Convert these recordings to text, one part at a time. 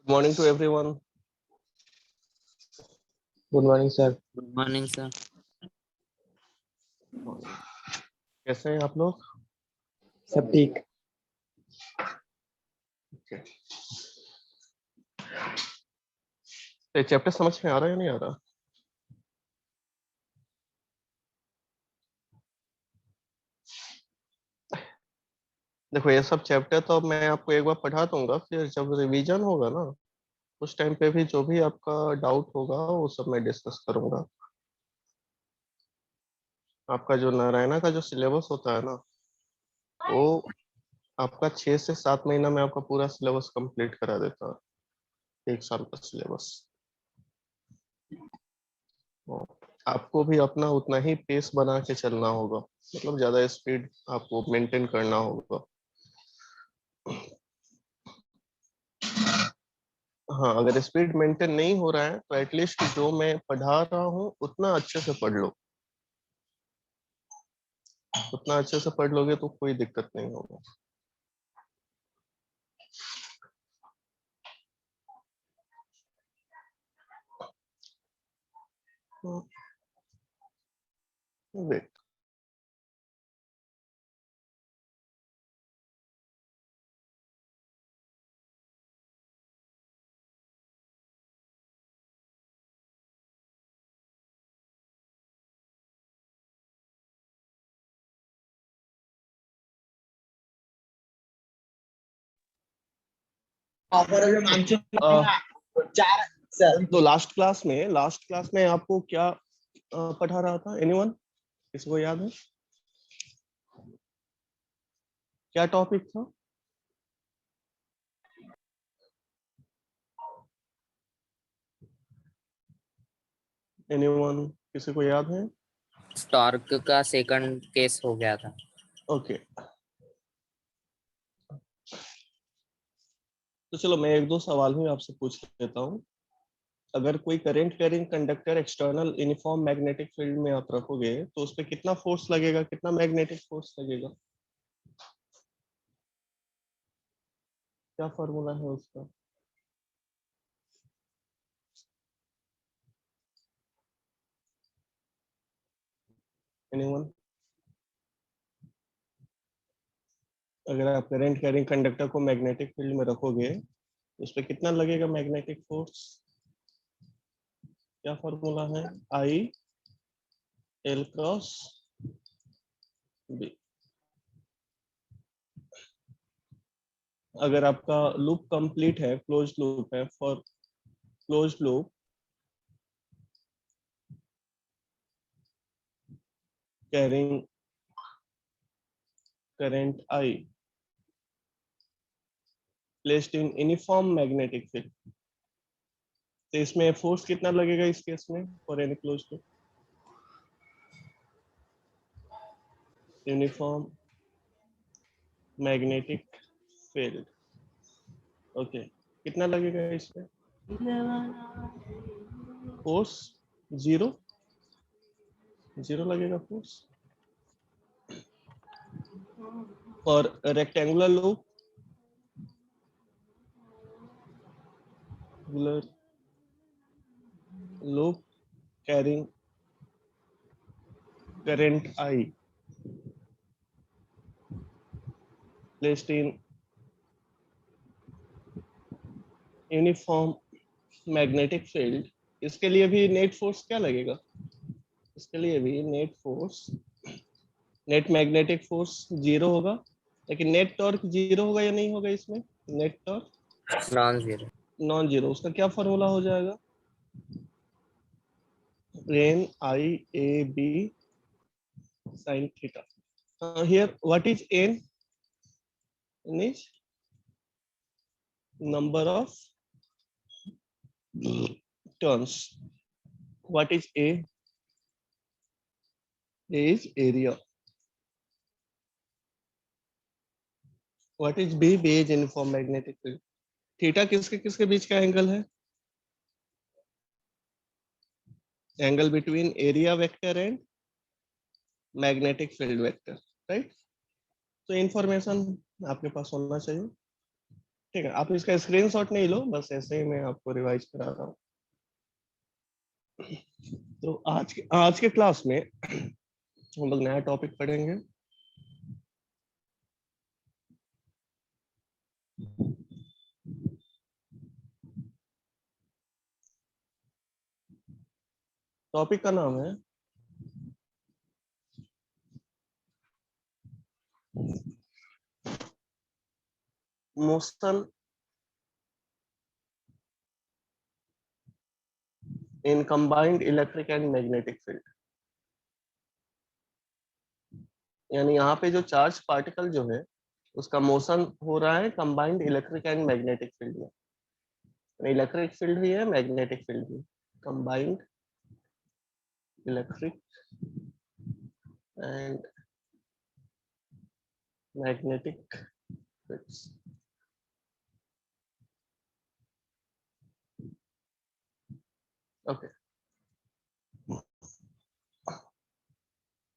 Morning to everyone. Good morning sir. Good morning sir. कैसे हैं आप लोग? सब ठीक। ये चैप्टर समझ में आ रहा है या नहीं आ रहा? देखो ये सब चैप्टर तो अब मैं आपको एक बार पढ़ा दूंगा, फिर जब रिवीजन होगा ना उस टाइम पे भी जो भी आपका डाउट होगा वो सब मैं डिस्कस करूंगा। आपका जो नारायणा का जो सिलेबस होता है ना, वो आपका 6 से 7 महीना में आपका पूरा सिलेबस कंप्लीट करा देता है, 1 साल का सिलेबस। आपको भी अपना उतना ही पेस बना के चलना होगा, मतलब ज्यादा स्पीड आपको मेंटेन करना होगा। हाँ, अगर स्पीड मेंटेन नहीं हो रहा है तो एटलीस्ट जो मैं पढ़ा रहा हूँ उतना अच्छे से पढ़ लो। उतना अच्छे से पढ़ लोगे तो कोई दिक्कत नहीं होगा। वेट, तो लास्ट क्लास में आपको क्या पढ़ा रहा था? एनीवन, किसी को याद है क्या टॉपिक था? एनीवन, किसी को याद है? स्टार्क का सेकंड केस हो गया था। ओके, तो चलो मैं एक दो सवाल ही आपसे पूछ लेता हूँ। अगर कोई current carrying conductor external uniform magnetic field में आप रखोगे तो उस पर कितना फोर्स लगेगा, कितना मैग्नेटिक फोर्स लगेगा? क्या फॉर्मूला है उसका? एनीवन? अगर आप करंट कैरिंग कंडक्टर को मैग्नेटिक फील्ड में रखोगे तो उस पर कितना लगेगा मैग्नेटिक फोर्स? क्या फॉर्मूला है? I L cross B. अगर आपका लूप कंप्लीट है, क्लोज लूप है, for close loop carrying current I placed in uniform magnetic field, तो इसमें फोर्स कितना लगेगा इस केस में for any close loop? Uniform magnetic field, okay, कितना लगेगा इसमें फोर्स? जीरो लगेगा फोर्स। और rectangular loop, loop carrying current I placed in uniform magnetic field, इसके लिए भी नेट फोर्स क्या लगेगा? इसके लिए भी net force, net magnetic force zero होगा, लेकिन नेट टॉर्क जीरो होगा या नहीं होगा इसमें? Net torque non zero. Non zero. उसका क्या फॉर्मूला हो जाएगा? N I A B sin theta. Here what is n? N is number of turns. What is a? A is area. What is b? B is uniform magnetic field. Theta किसके किसके बीच का angle है? Angle between area vector and magnetic field vector, right? तो information आपके पास होना चाहिए, ठीक है, आप इसका स्क्रीनशॉट नहीं लो, बस ऐसे ही मैं आपको रिवाइज करा रहा हूँ। तो आज के क्लास में हम लोग नया टॉपिक पढ़ेंगे। टॉपिक का नाम है motion in combined electric and magnetic field. यानी यहाँ पे जो चार्ज पार्टिकल जो है उसका मोशन हो रहा है combined electric and magnetic field में। इलेक्ट्रिक फील्ड भी है, मैग्नेटिक फील्ड भी, combined electric and magnetic fields. Okay,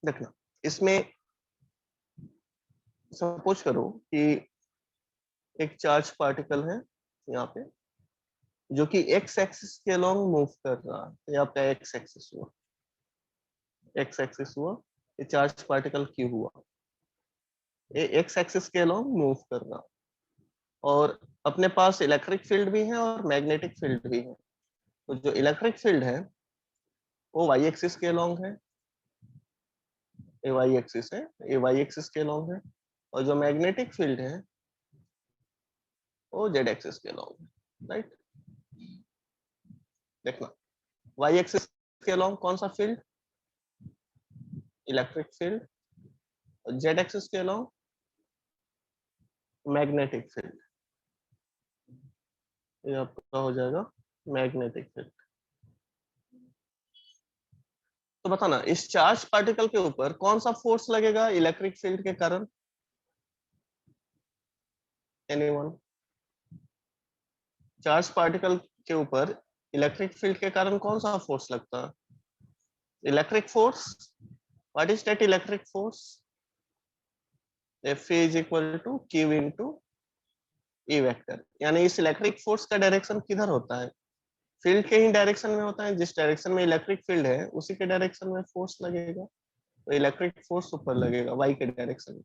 देखना इसमें सपोज करो कि एक चार्ज पार्टिकल है यहाँ पे जो कि एक्स एक्सिस के अलोंग मूव कर रहा है। तो ये आपका एक्स एक्सिस हुआ, एक्स एक्सिस हुआ, ये चार्ज पार्टिकल क्यू हुआ, ये एक्स एक्सिस के अलोंग मूव कर रहा, और अपने पास इलेक्ट्रिक फील्ड भी है और मैग्नेटिक फील्ड भी है। तो जो इलेक्ट्रिक फील्ड है वो वाई एक्सिस के अलोंग है, ये वाई एक्सिस है, ये वाई एक्सिस के अलोंग है, और जो मैग्नेटिक फील्ड है वो जेड एक्सिस के अलोंग है, राइट। देखना वाई एक्सिस के अलोंग कौन सा फील्ड, इलेक्ट्रिक फील्ड, और जेड एक्सिस के अलोंग मैग्नेटिक फील्ड, ये आपका हो जाएगा मैग्नेटिक फील्ड। तो बताना इस चार्ज पार्टिकल के ऊपर कौन सा फोर्स लगेगा इलेक्ट्रिक फील्ड के कारण, एनीवन? चार्ज पार्टिकल के ऊपर इलेक्ट्रिक फील्ड के कारण कौन सा फोर्स लगता है? Electric force. What is that electric force? F is equal to Q into E vector. यानी इस इलेक्ट्रिक फोर्स का डायरेक्शन किधर होता है? फील्ड के ही डायरेक्शन में होता है। जिस डायरेक्शन में इलेक्ट्रिक फील्ड है उसी के डायरेक्शन में फोर्स लगेगा। तो इलेक्ट्रिक फोर्स ऊपर लगेगा वाई के डायरेक्शन में।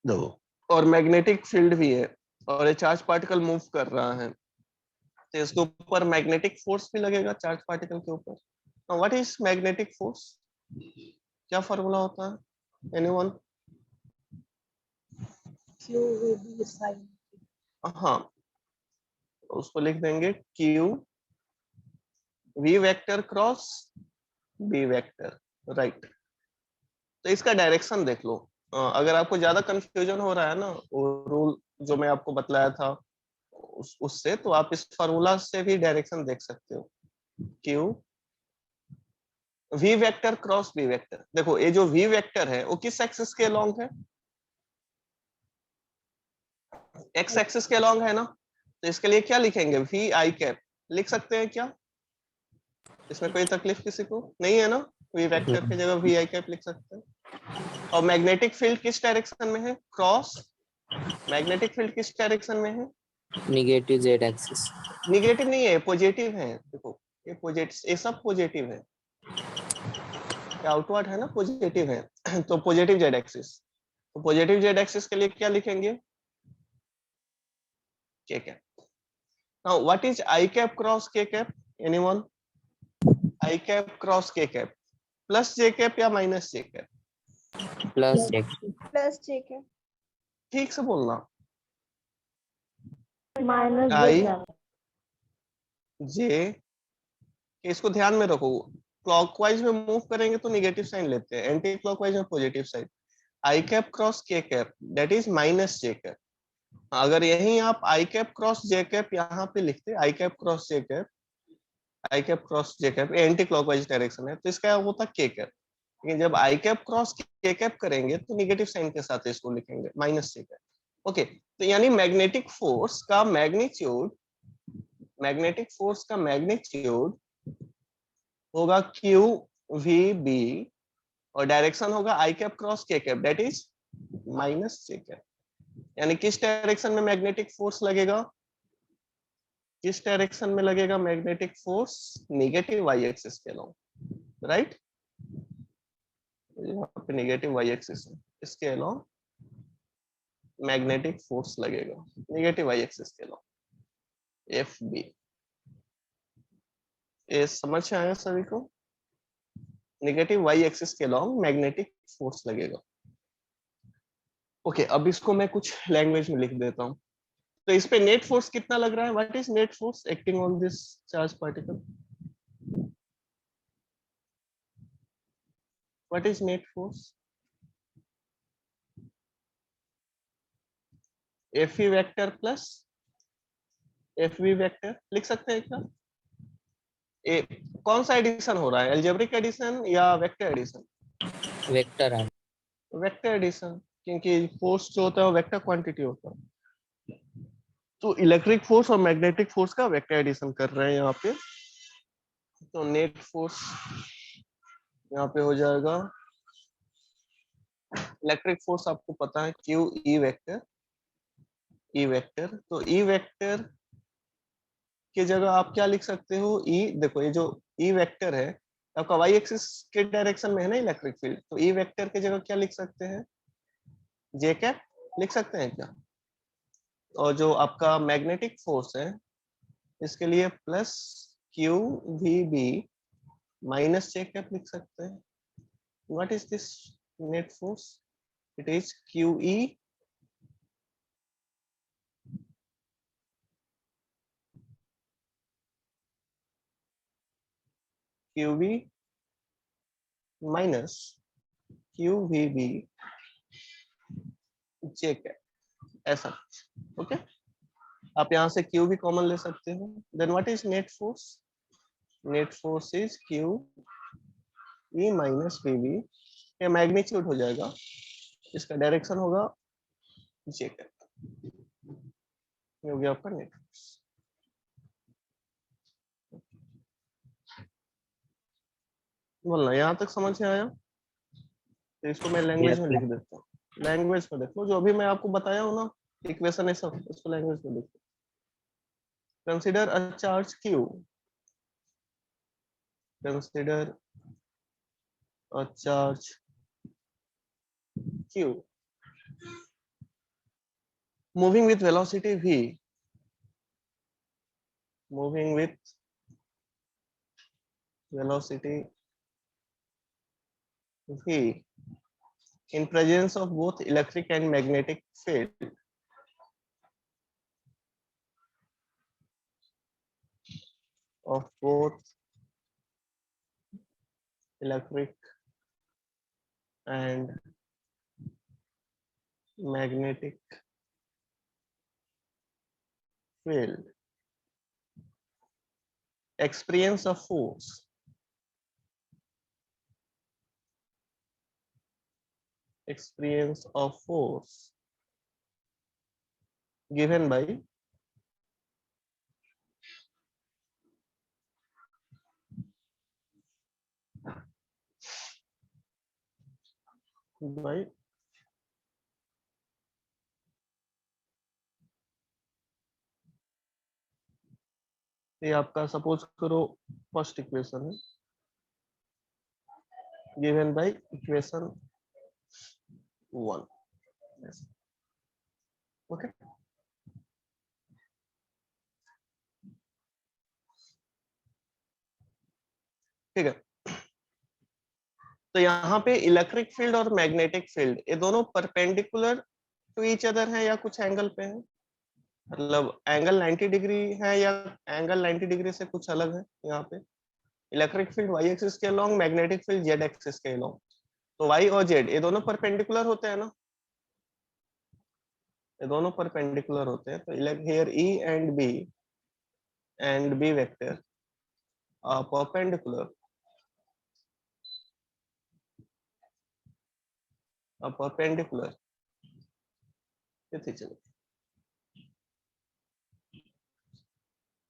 दो और मैग्नेटिक फील्ड भी है और ये चार्ज पार्टिकल मूव कर रहा है तो इसके ऊपर मैग्नेटिक फोर्स भी लगेगा चार्ज पार्टिकल के ऊपर। What is magnetic force? क्या फॉर्मूला होता है, एनीवन? हाँ, उसको लिख देंगे Q V vector cross B vector, right. तो इसका डायरेक्शन देख लो। अगर आपको ज्यादा कंफ्यूजन हो रहा है ना, वो रूल जो मैं आपको बतलाया था उससे, तो आप इस फार्मूला से भी डायरेक्शन देख सकते हो। Q V vector cross B vector. देखो ये जो V वेक्टर है वो किस एक्सिस के अलोंग है? X एक्सिस के अलोंग है ना। तो इसके लिए क्या लिखेंगे? V I कैप लिख सकते हैं क्या? इसमें कोई तकलीफ किसी को नहीं है ना? V वेक्टर की जगह V I कैप लिख सकते हैं। और मैग्नेटिक फील्ड किस डायरेक्शन में है? क्रॉस। मैग्नेटिक फील्ड किस डायरेक्शन में है? Negative Z axis. निगेटिव नहीं है, पॉजिटिव है। देखो ये पॉजिटिव, ये सब पॉजिटिव है, ये आउटवर्ड है ना, पॉजिटिव है। तो पॉजिटिव जेड एक्सिस। तो पॉजिटिव जेड एक्सिस के लिए क्या लिखेंगे? के cap. Now what is I cap cross के कैप, एनीवन? आई कैप क्रॉस के कैप प्लस जे कैप या minus J cap? Plus Z. Plus ठीक है, ठीक से बोलना। माइनस आई जे, इसको ध्यान में रखो। क्लॉकवाइज में मूव करेंगे तो नेगेटिव साइन लेते हैं, एंटी क्लॉकवाइज में पॉजिटिव साइन। आई कैप क्रॉस के cap that is minus J cap. अगर यही आप आई कैप क्रॉस जे कैप यहाँ पे लिखते, आई कैप क्रॉस जे कैप, आई कैप क्रॉस जे कैप एंटी क्लॉकवाइज डायरेक्शन है, तो इसका होता के कैप। लेकिन जब आई कैप क्रॉस के कैप करेंगे तो नेगेटिव साइन के साथ इसको लिखेंगे, माइनस जे कैप। ओके, तो यानी मैग्नेटिक फोर्स का मैग्नीट्यूड, मैग्नेटिक फोर्स का मैग्नीट्यूड होगा क्यू वी बी, और डायरेक्शन होगा आई कैप क्रॉस के cap that is minus J cap. यानी किस डायरेक्शन में मैग्नेटिक फोर्स लगेगा, किस डायरेक्शन में लगेगा magnetic force, negative Y axis के अलोंग, राइट। यहाँ पे नेगेटिव वाई एक्सिस है, इसके अलोंग मैग्नेटिक फोर्स लगेगा, नेगेटिव वाई एक्सिस के अलोंग, एफ बी। ये समझ में आया सभी को, नेगेटिव वाई एक्सिस के अलोंग मैग्नेटिक फोर्स लगेगा। ओके, अब इसको मैं कुछ लैंग्वेज में लिख देता हूँ। तो इस पे नेट फोर्स कितना लग रहा है, what is net force acting on this charge particle, what is net force, F E vector plus F V vector लिख सकते हैं क्या। ए, कौन सा एडिशन हो रहा है, अलजेब्रिक एडिशन या वेक्टर एडिशन, वेक्टर है। वेक्टर एडिशन, क्योंकि फोर्स जो होता है वो वेक्टर क्वांटिटी होता है। तो इलेक्ट्रिक फोर्स और मैग्नेटिक फोर्स का वेक्टर एडिशन कर रहे हैं यहाँ पे। तो नेट फोर्स यहाँ पे हो जाएगा, इलेक्ट्रिक फोर्स आपको पता है Q E vector, E vector. तो ई वेक्टर की जगह आप क्या लिख सकते हो, ई, देखो ये जो ई वेक्टर है आपका वाई एक्सिस के डायरेक्शन में है ना इलेक्ट्रिक फील्ड, तो ई वेक्टर की जगह क्या लिख सकते हैं, जे कैप लिख सकते हैं क्या। और जो आपका मैग्नेटिक फोर्स है इसके लिए plus Q V B minus J cap लिख सकते हैं। What is this net force, it is Q E Q V minus Q V B J cap, ऐसा। ओके, आप यहाँ से क्यू भी कॉमन ले सकते हो। Then what is net force, net force is Q E minus V B, ये magnitude हो जाएगा, इसका डायरेक्शन होगा जे कैप, ये हो गया आपका नेट फोर्स। बोलना यहाँ तक समझ में आया, तो इसको मैं लैंग्वेज में लिख देता हूँ। लैंग्वेज में देखो, जो अभी मैं आपको बताया हूँ ना इक्वेशन है सब, इसको लैंग्वेज में लिखो। Consider a charge Q, consider a charge Q moving with velocity v, moving with velocity v in presence of both electric and magnetic field, of both electric and magnetic field, experience of force, experience of force given by ये आपका suppose करो first equation है, given by equation 1। Okay, ठीक है। तो यहाँ पे electric field और मैग्नेटिक फील्ड ये दोनों परपेंडिकुलर टू ईच अदर हैं या कुछ एंगल पे हैं, मतलब एंगल 90 डिग्री है या एंगल 90 डिग्री से कुछ अलग है। यहाँ पे इलेक्ट्रिक फील्ड वाई एक्सिस के along, magnetic field Z axis के अलोंग। तो वाई और जेड ये दोनों परपेंडिकुलर होते हैं ना, ये दोनों परपेंडिकुलर होते हैं। तो here E and B vector are perpendicular with each other.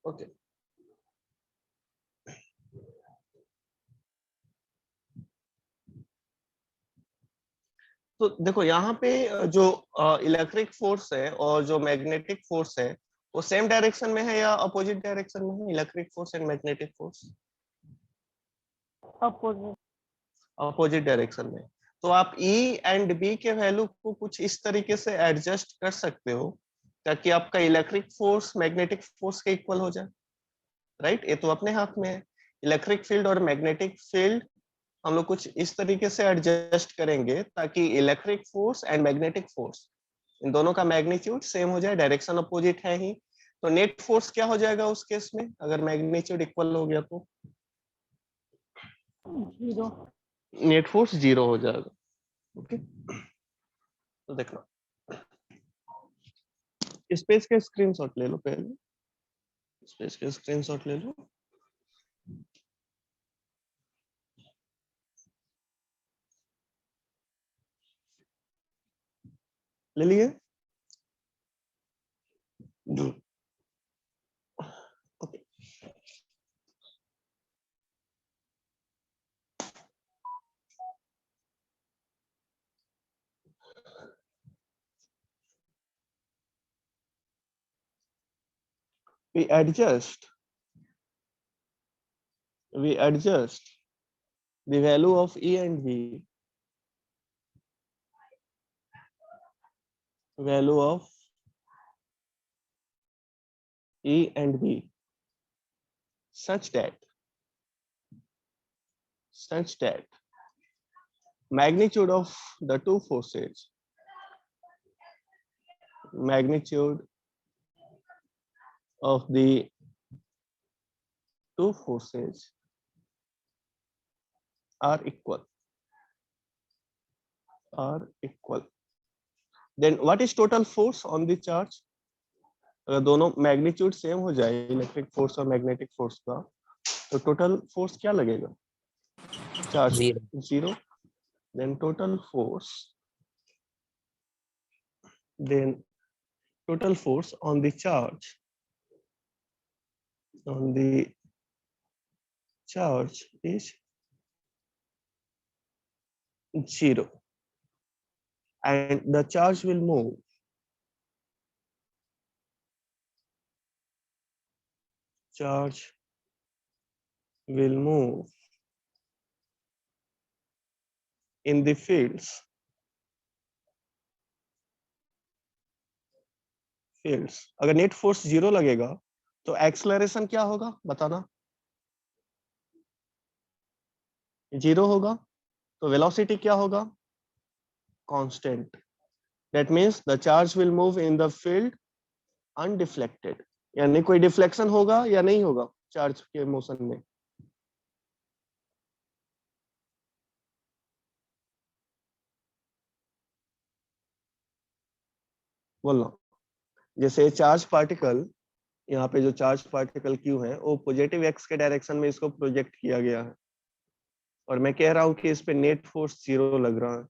Okay, तो देखो यहाँ पे जो इलेक्ट्रिक फोर्स है और जो मैग्नेटिक फोर्स है वो सेम डायरेक्शन में है या अपोजिट डायरेक्शन में है? Electric force and magnetic force opposite. Opposite direction में। तो आप E एंड B के वैल्यू को कुछ इस तरीके से एडजस्ट कर सकते हो ताकि आपका इलेक्ट्रिक फोर्स मैग्नेटिक फोर्स के इक्वल हो जाए, राइट? ये तो अपने हाथ में है। इलेक्ट्रिक फील्ड और मैग्नेटिक फील्ड हम लोग कुछ इस तरीके से एडजस्ट करेंगे ताकि electric force and magnetic force in दोनों का मैग्नीट्यूड सेम हो जाए, डायरेक्शन अपोजिट है ही। तो नेट फोर्स क्या हो जाएगा उस केस में अगर मैग्नीट्यूड इक्वल हो गया तो? जीरो। नेट फोर्स जीरो हो जाएगा। ओके, तो देखना इस पेज का स्क्रीनशॉट ले लो, पहले इस पेज का स्क्रीनशॉट ले लो। ले लिए? Okay, we adjust the value of E and V, value of E and V such that magnitude of the two forces, magnitude of the two forces are equal. Then what is total force on the charge? अगर दोनों magnitude same हो जाए electric force और magnetic force का तो total force क्या लगेगा? Charge zero. Then total force on the charge is zero, and the charge will move in the fields अगर नेट फोर्स जीरो लगेगा तो एक्सेलरेशन क्या होगा बताना? जीरो होगा। तो वेलोसिटी क्या होगा? Constant. That means the charge will move in the field undeflected, यानी कोई डिफ्लेक्शन होगा या नहीं होगा चार्ज के मोशन में? बोलना। जैसे चार्ज पार्टिकल, यहाँ पे जो चार्ज पार्टिकल Q है वो पॉजिटिव x के डायरेक्शन में इसको प्रोजेक्ट किया गया है और मैं कह रहा हूँ कि इस पे नेट फोर्स जीरो लग रहा है,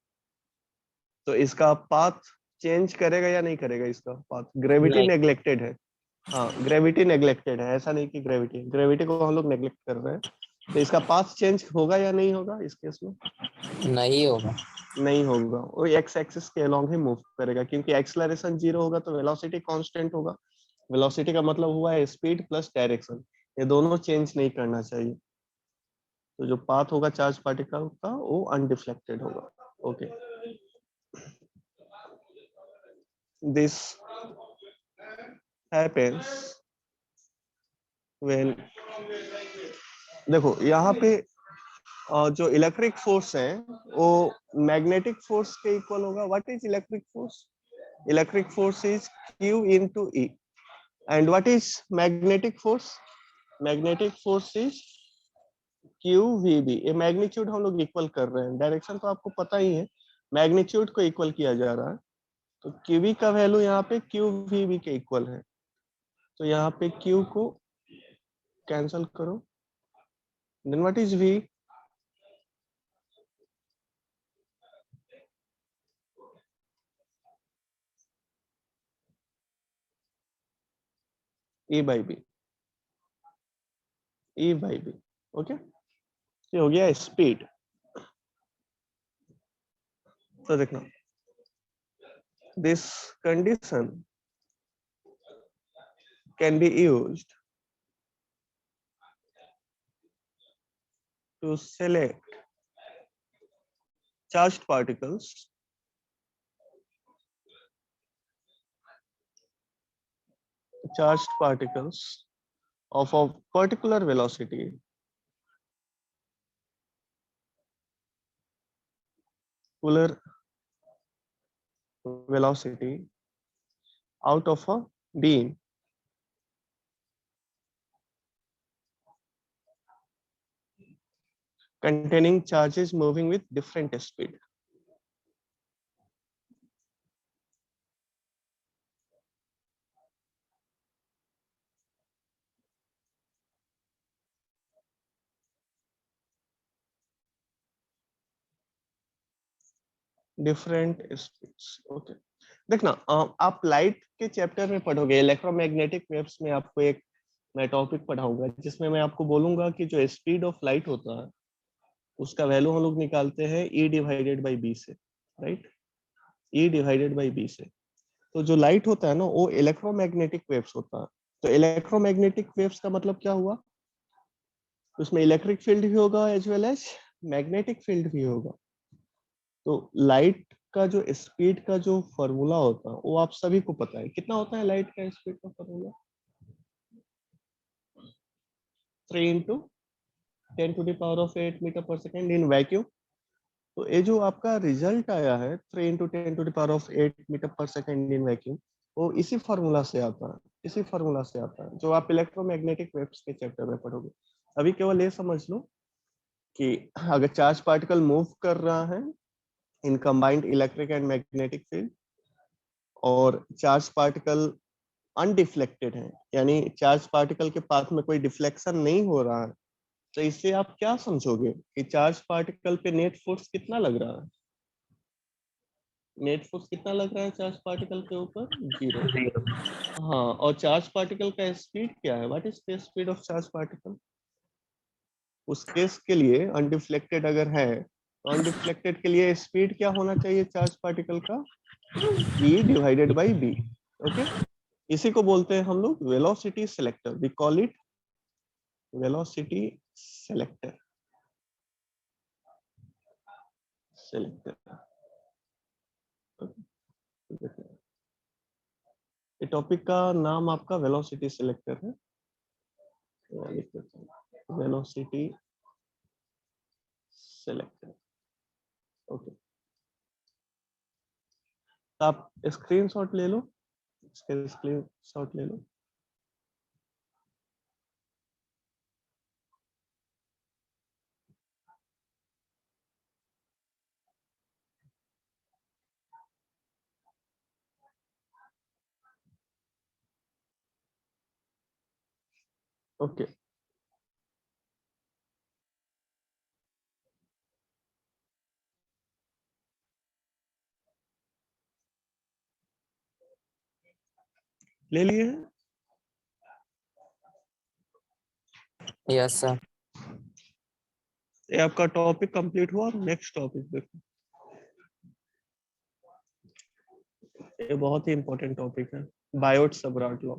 तो इसका पाथ चेंज करेगा या नहीं करेगा? इसका पाथ, ग्रेविटी नेग्लेक्टेड है। हाँ, ग्रेविटी नेग्लेक्टेड है, ऐसा नहीं कि ग्रेविटी को हम लोग नेग्लेक्ट कर रहे हैं। तो इसका पाथ चेंज होगा या नहीं होगा इस केस में? नहीं होगा। नहीं होगा, वो एक्स एक्सिस के अलोंग ही मूव करेगा क्योंकि एक्सेलरेशन जीरो होगा तो वेलोसिटी कांस्टेंट होगा। वेलोसिटी का मतलब हुआ है स्पीड प्लस डायरेक्शन, ये दोनों चेंज नहीं करना चाहिए। तो जो पाथ होगा चार्ज पार्टिकल का वो अनडिफ्लेक्टेड होगा। ओके, दिस हैपेंस व्हेन, देखो यहाँ पे जो इलेक्ट्रिक फोर्स है वो मैग्नेटिक फोर्स के इक्वल होगा। What is electric force? Electric force is Q into E, and what is magnetic force? Magnetic force is QVB। ये मैग्नीट्यूड हम लोग इक्वल कर रहे हैं, डायरेक्शन तो आपको पता ही है, मैग्नीट्यूड को इक्वल किया जा रहा है। तो QV का वैल्यू यहाँ पे QVB के इक्वल है, तो यहाँ पे Q को कैंसल करो। Then what is V? E by B, E by B। Okay, ये हो गया स्पीड। तो देखना this condition can be used to select charged particles of a particular velocity out of a beam containing charges moving with different speed. Different speeds okay देखना आप light के chapter में पढ़ोगे इलेक्ट्रोमैग्नेटिक वेव्स में आपको एक मैं टॉपिक पढ़ाऊंगा जिसमें मैं आपको बोलूंगा कि जो स्पीड ऑफ लाइट होता है उसका वैल्यू हम लोग निकालते हैं E डिवाइडेड बाई बी से right E divided by B से तो जो लाइट होता है ना वो इलेक्ट्रोमैग्नेटिक वेव्स होता है तो इलेक्ट्रोमैग्नेटिक वेव्स का मतलब क्या हुआ उसमें इलेक्ट्रिक फील्ड भी होगा as well as magnetic field भी होगा तो लाइट का जो स्पीड का जो फॉर्मूला होता है वो आप सभी को पता है कितना होता है लाइट का स्पीड का formula 3 into 10 to the power of 8 metre पर सेकेंड इन वैक्यूम तो ये जो आपका रिजल्ट आया है 3 into 10 to the power of 8 metre पर सेकेंड इन वैक्यूम वो इसी फॉर्मूला से आता है जो आप इलेक्ट्रोमैग्नेटिक वेव्स के चैप्टर में पढ़ोगे अभी केवल ये समझ लो कि अगर चार्ज पार्टिकल मूव कर रहा है in combined electric and magnetic field और चार्ज पार्टिकल अनडिफ्लेक्टेड है यानी चार्ज पार्टिकल के पाथ में कोई डिफ्लेक्शन नहीं हो रहा है तो इससे आप क्या समझोगे कि चार्ज पार्टिकल पे नेट फोर्स कितना लग रहा है चार्ज पार्टिकल के ऊपर 0 हाँ और चार्ज पार्टिकल का स्पीड क्या है what is the speed of charge particle उस केस के लिए अनडिफ्लेक्टेड अगर है तो अनडिफ्लेक्टेड के लिए स्पीड क्या होना चाहिए चार्ज पार्टिकल का E divided by B okay इसी को बोलते हैं हम लोग velocity selector we call it velocity selector ये टॉपिक का नाम आपका वेलोसिटी सिलेक्टर है वेलोसिटी सिलेक्टर ओके तो आप स्क्रीनशॉट ले लो स्क्रीनशॉट ले लो ओके ले लिए यस सर ये आपका टॉपिक कंप्लीट हुआ नेक्स्ट टॉपिक देखो ये बहुत ही इंपॉर्टेंट टॉपिक है बायोट सबराट लॉ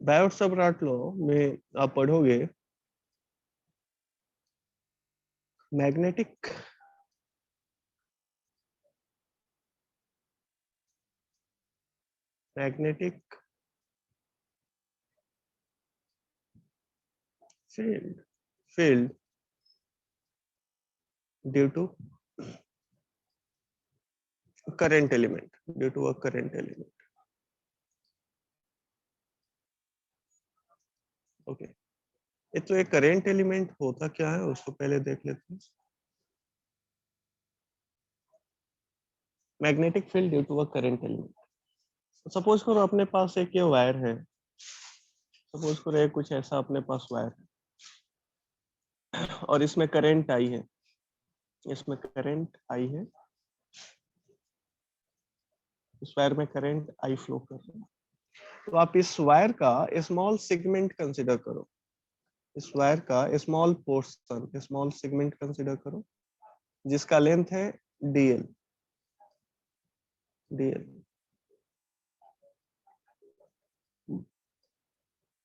बायोट सबराट लॉ में आप पढ़ोगे magnetic field due to a current element okay ये तो एक करंट एलिमेंट होता क्या है उसको पहले देख लेते हैं magnetic field due to a current element suppose करो अपने पास एक ये वायर है, सपोज करो ये कुछ ऐसा अपने पास वायर है और इसमें करंट आई है, इसमें करंट आई है, इस वायर में करंट आई फ्लो कर रहा है। तो आप इस वायर का स्मॉल सेगमेंट कंसिडर करो, इस वायर का small portion, small segment consider करो जिसका लेंथ है dl, dl।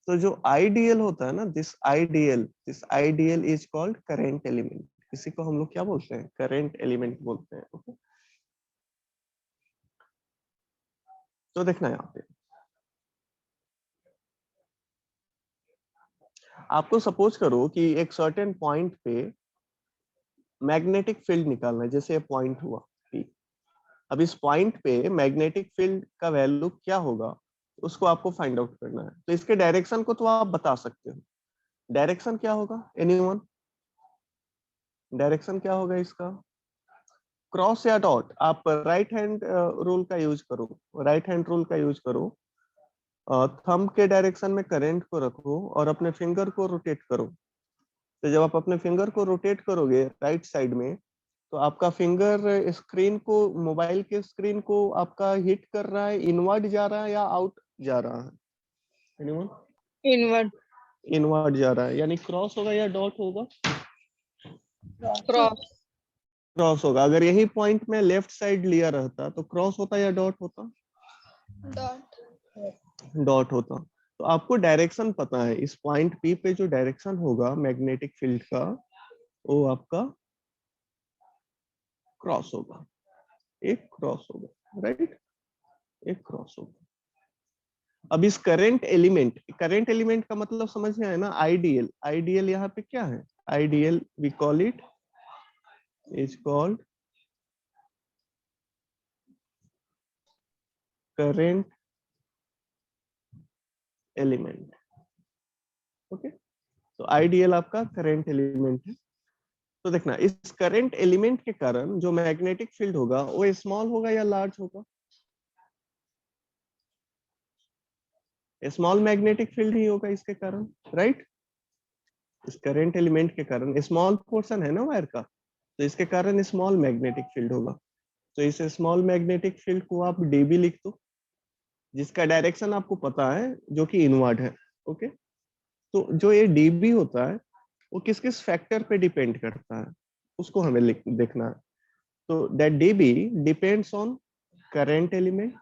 तो जो आईडीएल होता है ना, this IDL is called current element. इसी को हम लोग क्या बोलते हैं, करंट एलिमेंट बोलते हैं। ओके, तो देखना यहाँ पे आपको सपोज करो कि एक सर्टेन पॉइंट पे मैग्नेटिक फील्ड निकालना है, जैसे पॉइंट हुआ P। अब इस पॉइंट पे मैग्नेटिक फील्ड का वैल्यू क्या होगा उसको आपको फाइंड आउट करना है। तो इसके डायरेक्शन को तो आप बता सकते हो, डायरेक्शन क्या होगा, एनीवन, डायरेक्शन क्या होगा इसका, क्रॉस या डॉट। आप राइट हैंड रूल का यूज करो, राइट हैंड रूल का यूज करो, थंब के डायरेक्शन में करंट को रखो और अपने फिंगर को रोटेट करो। तो जब आप अपने फिंगर को रोटेट करोगे राइट साइड में, तो आपका फिंगर स्क्रीन को, मोबाइल के स्क्रीन को आपका हिट कर रहा है, इनवर्ड जा रहा है या आउट जा रहा है, एनीवन, इनवर्ड, इनवर्ड जा रहा है, यानी क्रॉस होगा या डॉट होगा, क्रॉस, क्रॉस होगा। अगर यही पॉइंट में लेफ्ट साइड लिया रहता तो क्रॉस होता या डॉट होता, डॉट। डॉट होता। तो आपको डायरेक्शन पता है, इस पॉइंट पी पे जो डायरेक्शन होगा मैग्नेटिक फील्ड का वो आपका क्रॉस होगा, एक क्रॉस होगा, राइट, एक क्रॉस होगा। अब इस करंट एलिमेंट का मतलब समझ में आया ना, आईडीएल, आईडीएल यहाँ पे क्या है, IDL we call it, is called current element. Okay, तो आईडीएल आपका करंट एलिमेंट है। तो देखना इस करंट एलिमेंट के कारण जो मैग्नेटिक फील्ड होगा वो स्मॉल होगा या लार्ज होगा, स्मॉल मैग्नेटिक फील्ड ही होगा इसके कारण, राइट। इस करंट एलिमेंट के कारण स्मॉल पोर्शन है ना वायर का, तो इसके कारण स्मॉल मैग्नेटिक फील्ड होगा। तो इस स्मॉल मैग्नेटिक फील्ड को आप डीबी लिख दो, जिसका डायरेक्शन आपको पता है जो कि इनवर्ड है। ओके, तो जो ये डीबी होता है वो किस किस फैक्टर पे डिपेंड करता है उसको हमें देखना है। तो that dB depends on current element,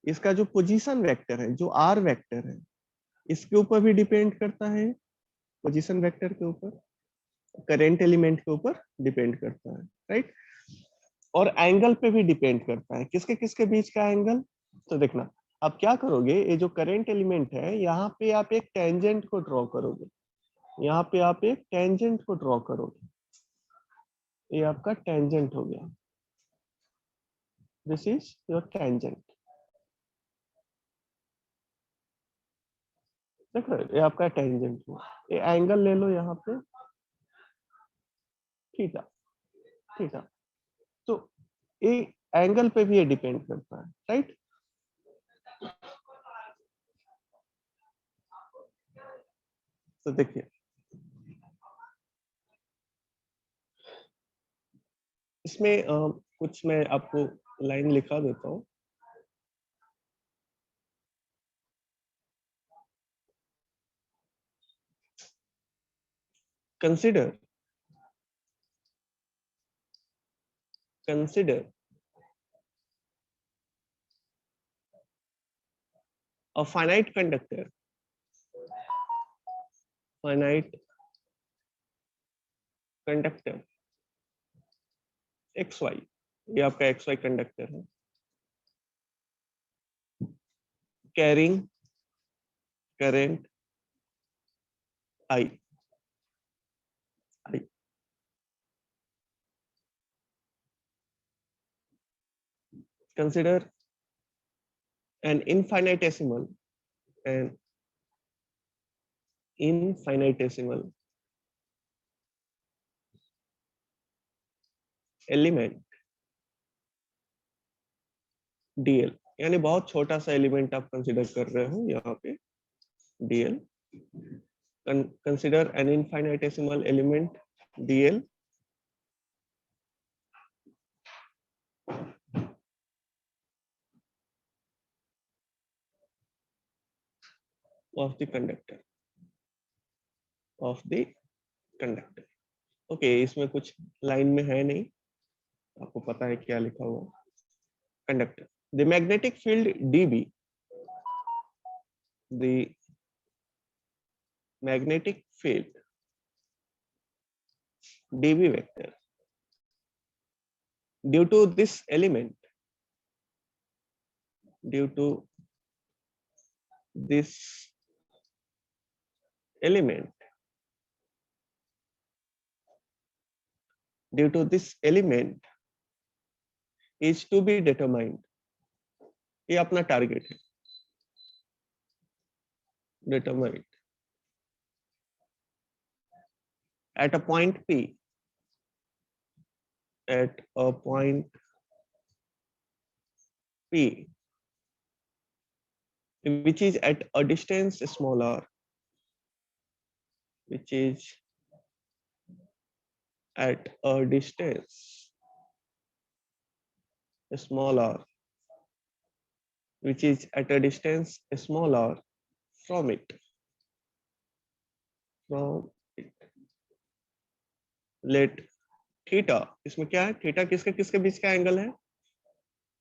इसका जो पोजीशन वेक्टर है, जो आर वेक्टर है, इसके ऊपर भी डिपेंड करता है, पोजीशन वेक्टर के ऊपर, करंट एलिमेंट के ऊपर डिपेंड करता है, राइट। और एंगल पे भी डिपेंड करता है, किसके किसके बीच का एंगल। तो देखना आप क्या करोगे, ये जो करंट एलिमेंट है यहाँ पे आप एक टेंजेंट को ड्रॉ करोगे, यहाँ पे आप एक टेंजेंट को ड्रॉ करोगे, ये आपका टेंजेंट हो गया, दिस इज योर टेंजेंट। देखो ये आपका टेंजेंट हुआ, ये एंगल ले लो यहाँ पे थीटा, थीटा। तो ये एंगल पे भी ये डिपेंड करता है, राइट। तो देखिए इसमें कुछ मैं आपको लाइन लिखा देता हूँ। consider consider a finite conductor, finite conductor xy, ये आपका xy कंडक्टर है, carrying current I, I consider an infinitesimal element dl, यानी बहुत छोटा सा एलिमेंट आप कंसिडर कर रहे हो यहाँ पे dl. Consider an infinitesimal element dl of the conductor okay इसमें कुछ लाइन में है नहीं, आपको पता है क्या लिखा हुआ. Conductor, the magnetic field db, the magnetic field db vector due to this element, due to this element, due to this element is to be determined. ये अपना टारगेट है, determined at a point P, at a point P which is at a distance small r, which is at a distance small r, which is at a distance small r from it, let theta, इसमें क्या है, theta किसके किसके बीच का angle है,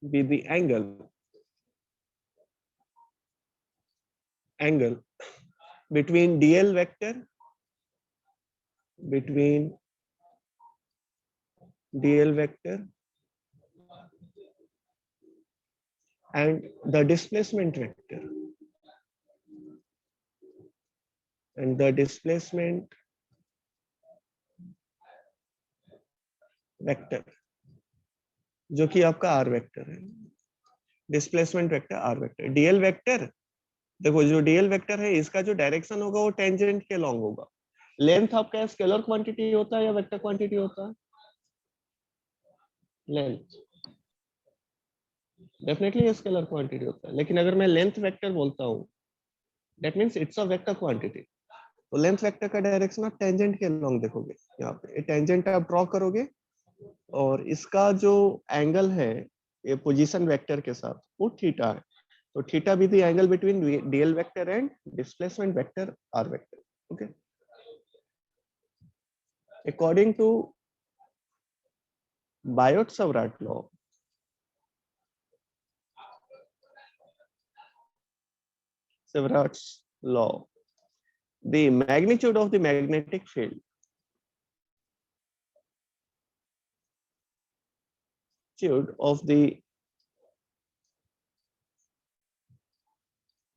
be the angle between dl vector, between dl vector and the displacement vector, and the displacement vector जो कि आपका r वेक्टर है, displacement vector r vector. dl vector, देखो जो dl वेक्टर है इसका जो डायरेक्शन होगा वो टेंजेंट के लॉन्ग होगा. लेंथ आपका स्केलर क्वांटिटी होता है या वेक्टर क्वांटिटी होता है, लेंथ डेफिनेटली स्केलर क्वांटिटी होता है, लेकिन अगर मैं लेंथ वेक्टर बोलता हूँ that means it's a vector quantity. तो लेंथ वेक्टर का डायरेक्शन आप टेंजेंट के लॉन्ग देखोगे, यहाँ पे टेंजेंट आप ड्रॉ करोगे और इसका जो एंगल है ये पोजीशन वेक्टर के साथ वो थीटा है. तो थीटा भी the angle between DL vector and displacement vector R vector. Okay, according to Biot-Savart law, Savart's law, the magnitude of the magnetic field of the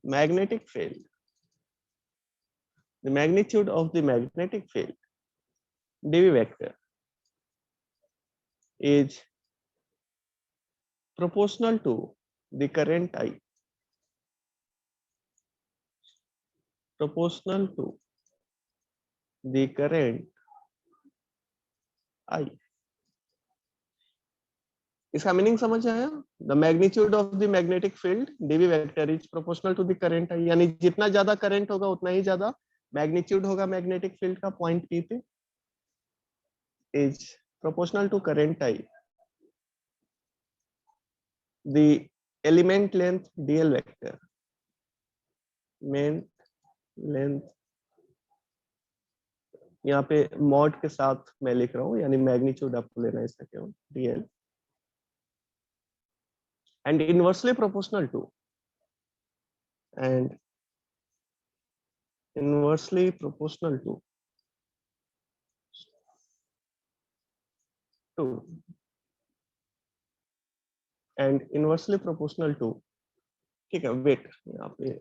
magnetic field, the magnitude of the magnetic field dv vector is proportional to the current I, proportional to the current I. इसका meaning समझ आया? The magnitude of the magnetic field DV vector is proportional to the current I, यानी जितना ज्यादा current होगा उतना ही ज्यादा magnitude होगा मैग्नेटिक फील्ड का पॉइंट पी पे, is proportional to current I. The element length DL vector, main length यहाँ पे मॉड के साथ मैं लिख रहा हूँ, यानी मैग्नीट्यूड आपको लेना है इसका केवल DL, and inversely proportional to, and inversely proportional to and inversely proportional to. ठीक है, वेट यहाँ पे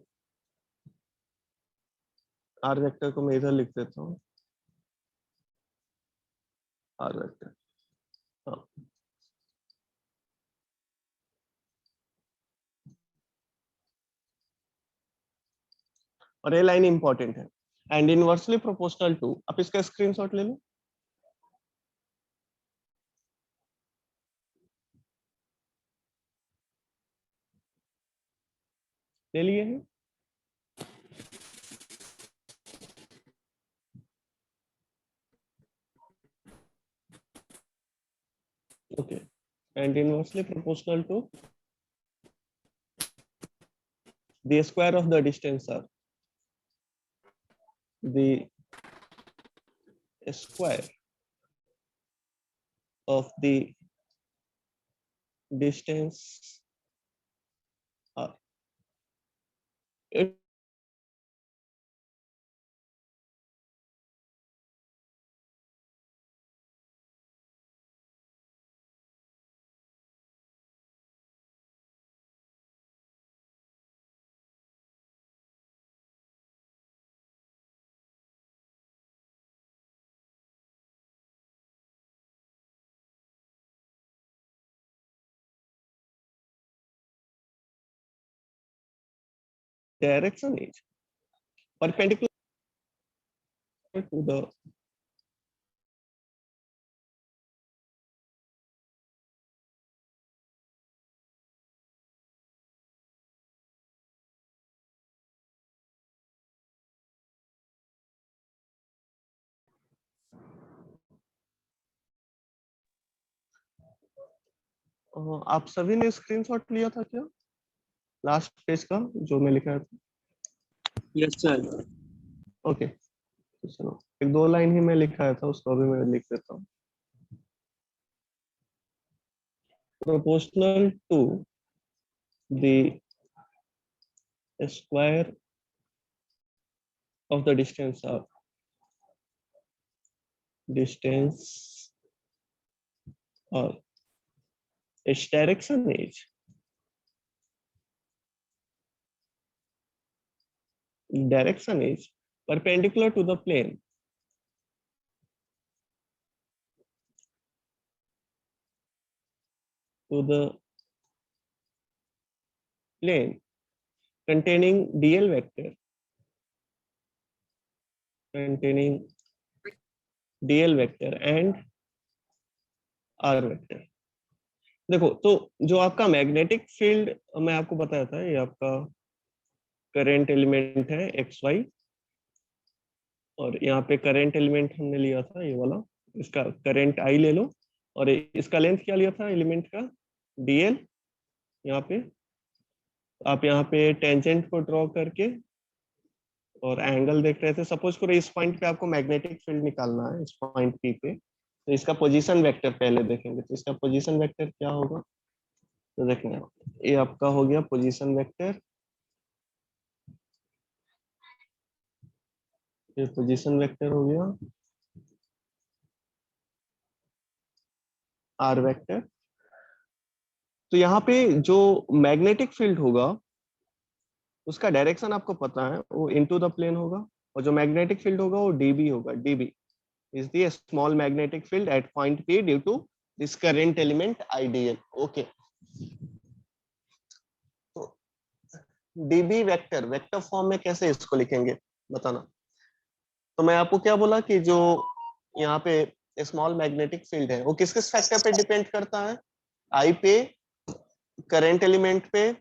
आर वेक्टर को मैं इधर लिख देता हूँ, आर वेक्टर. हाँ, और ये लाइन इंपॉर्टेंट है, एंड इनवर्सली प्रोपोर्शनल टू. आप इसका स्क्रीनशॉट ले लो. ले लिए हैं? Okay, and inversely proportional to the square of the distance are the square of the distance are. It direction is perpendicular to the आप सभी ने स्क्रीनशॉट लिया था क्या लास्ट पेज का जो मैं लिखा था? Yes sir. ओके, तो चलो एक दो लाइन ही मैं लिखा था, उसको अभी मैं लिख देता हूँ। Proportional to the square of the distance of distance or its direction is perpendicular to the plane containing dl vector and r vector। देखो, तो जो आपका मैग्नेटिक फील्ड मैं आपको बताया था, ये आपका करंट एलिमेंट है एक्स वाई, और यहाँ पे करंट एलिमेंट हमने लिया था ये वाला, इसका करंट आई ले लो, और इसका लेंथ क्या लिया था एलिमेंट का, डीएल। यहाँ पे आप यहाँ पे टेंजेंट को ड्रॉ करके और एंगल देख रहे थे। सपोज करो इस पॉइंट पे आपको मैग्नेटिक फील्ड निकालना है, इस पॉइंट पी पे, तो इसका पोजीशन वेक्टर पहले देखेंगे। तो इसका पोजीशन वेक्टर क्या होगा, तो देखना, ये आपका हो गया पोजीशन वेक्टर, ये पोजीशन वेक्टर हो गया आर वेक्टर। तो यहाँ पे जो मैग्नेटिक फील्ड होगा उसका डायरेक्शन आपको पता है, वो इनटू द प्लेन होगा, और जो मैग्नेटिक फील्ड होगा वो डीबी होगा। DB is the small magnetic field at point P due to this current element IDL. Okay, तो डीबी वेक्टर वेक्टर फॉर्म में कैसे इसको लिखेंगे बताना। तो मैं आपको क्या बोला कि जो यहाँ पे स्मॉल मैग्नेटिक फील्ड है वो किस किस फैक्टर पे डिपेंड करता है, आई पे, करंट एलिमेंट पे,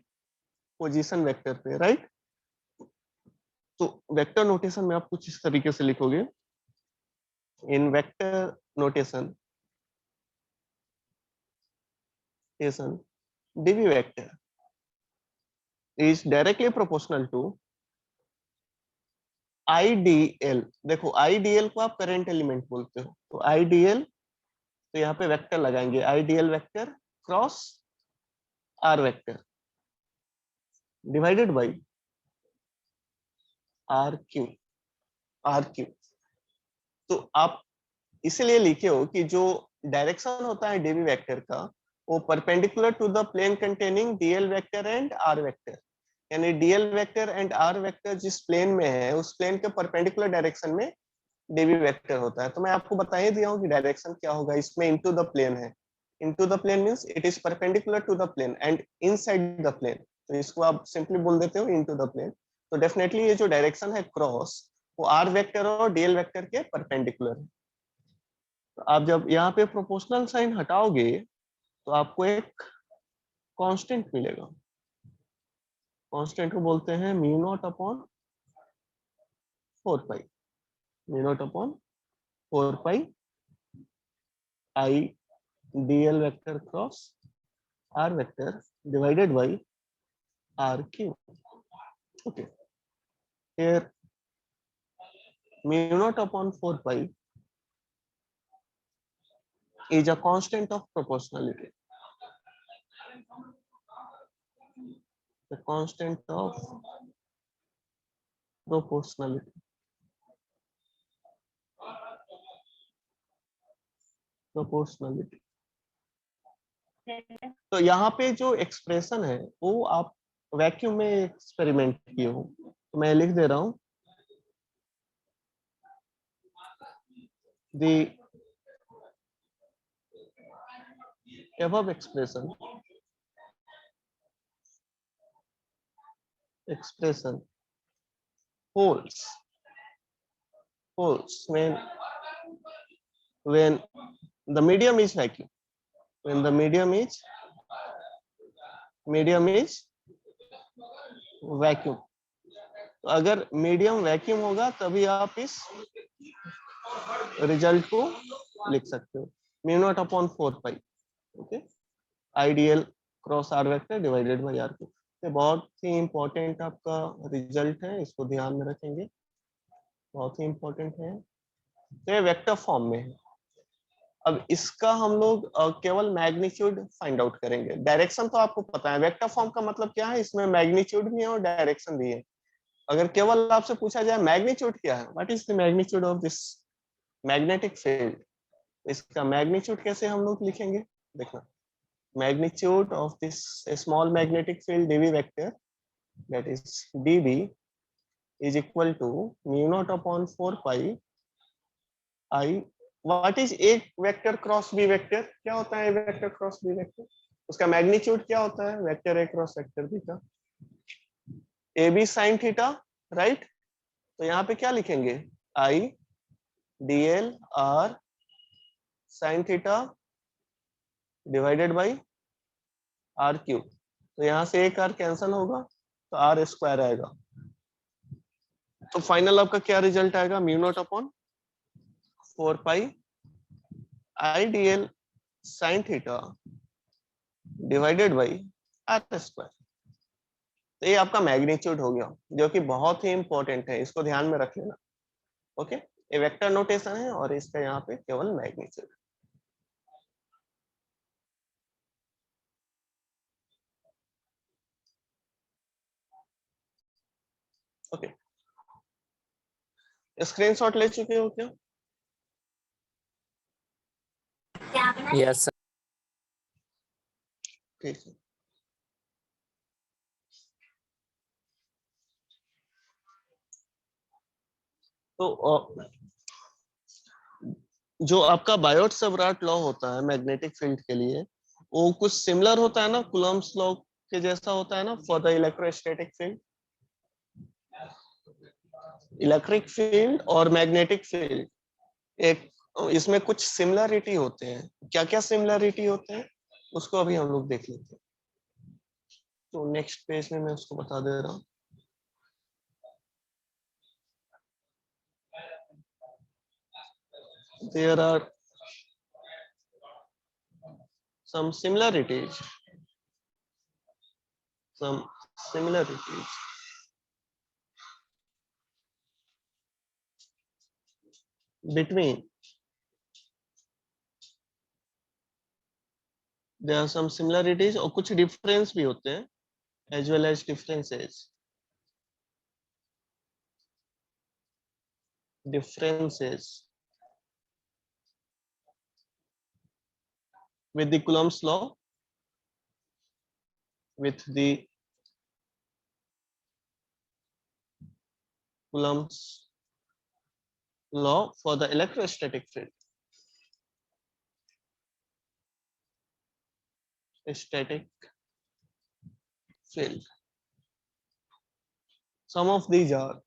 पोजीशन वेक्टर पे, राइट। तो वेक्टर नोटेशन में आप कुछ इस तरीके से लिखोगे, इन vector notation dv vector is directly proportional to IDL। देखो IDL को आप करंट एलिमेंट बोलते हो, तो IDL, तो यहाँ पे वेक्टर लगाएंगे, IDL vector cross R vector divided by RQ। तो आप इसलिए लिखे हो कि जो डायरेक्शन होता है डीवी वेक्टर का वो perpendicular to the plane containing DL vector and R vector, यानी DL vector and R vector जिस प्लेन में है उस प्लेन के परपेंडिकुलर डायरेक्शन में डीवी वेक्टर होता है। तो मैं आपको बता ही दिया हूँ कि डायरेक्शन क्या होगा, इसमें इनटू द प्लेन है। Into the plane means it is perpendicular to the plane and inside the plane, तो इसको आप सिंपली बोल देते हो इनटू द प्लेन। तो डेफिनेटली ये जो डायरेक्शन है क्रॉस, वो आर वेक्टर और डीएल वेक्टर के परपेंडिकुलर है। तो आप जब यहाँ पे प्रोपोर्शनल साइन हटाओगे तो आपको एक कांस्टेंट मिलेगा, कांस्टेंट को बोलते हैं mu not upon 4 pi, mu not upon 4 pi I dl vector cross r vector divided bye r cube. Okay, here mu naught upon 4 pi is a constant of proportionality. The constant of proportionality. Proportionality. तो यहाँ पे जो expression है वो आप vacuum में experiment किए हो, तो मैं लिख दे रहा हूँ the above expression holds when the medium is vacuum, when the medium is vacuum. तो अगर मीडियम वैक्यूम होगा तभी आप इस रिजल्ट को लिख सकते हो, mu not upon 4 pi. Okay, ideal cross R vector divided by R cube. ये बहुत ही इंपॉर्टेंट आपका रिजल्ट है, इसको ध्यान में रखेंगे, बहुत ही इंपॉर्टेंट है. तो ये वेक्टर फॉर्म में है. अब इसका हम लोग केवल मैग्नीट्यूड फाइंड आउट करेंगे. डायरेक्शन तो आपको पता है, वेक्टर फॉर्म का मतलब क्या है, इसमें मैग्नीट्यूड भी है और डायरेक्शन भी है. अगर केवल आपसे पूछा जाए मैग्नीट्यूड क्या है, what is the magnitude of this magnetic field, इसका मैग्नीट्यूड कैसे हम लोग लिखेंगे, देखना. Magnitude of this small magnetic field dv vector, that is dv is equal to mu naught upon 4 pi I. What is A vector cross B vector, क्या होता है A vector cross B vector, उसका magnitude क्या होता है, vector A cross vector B का A B sine theta, right. तो यहाँ पे क्या लिखेंगे, I D L R sine theta divided by R cube. तो यहाँ से एक आर कैंसल होगा तो आर स्क्वायर आएगा. तो फाइनल आपका क्या रिजल्ट आएगा, mu not upon 4 pi I D L sine theta divided by R square. तो ये आपका मैग्नीट्यूड हो गया, जो कि बहुत ही इंपॉर्टेंट है, इसको ध्यान में रख लेना. ओके, ये वेक्टर नोटेशन है और इसका यहाँ पे केवल मैग्नीट्यूड. ओके, स्क्रीनशॉट ले चुके हो क्या? Yes sir. ठीक है. तो जो आपका बायोट-सवराट लॉ होता है मैग्नेटिक फील्ड के लिए, वो कुछ सिमिलर होता है ना कूलम्ब्स लॉ के जैसा होता है ना for the electrostatic field. Electric field और मैग्नेटिक फील्ड एक इसमें कुछ सिमिलरिटी होते हैं. क्या क्या सिमिलरिटी होते हैं उसको अभी हम लोग देख लेते हैं. तो नेक्स्ट पेज में मैं उसको बता दे रहा हूँ. There are some similarities between, there are some similarities और कुछ डिफरेंस भी होते हैं, as well as differences with the Coulomb's law, with the Coulomb's law for the electrostatic field. Static field. Some of these are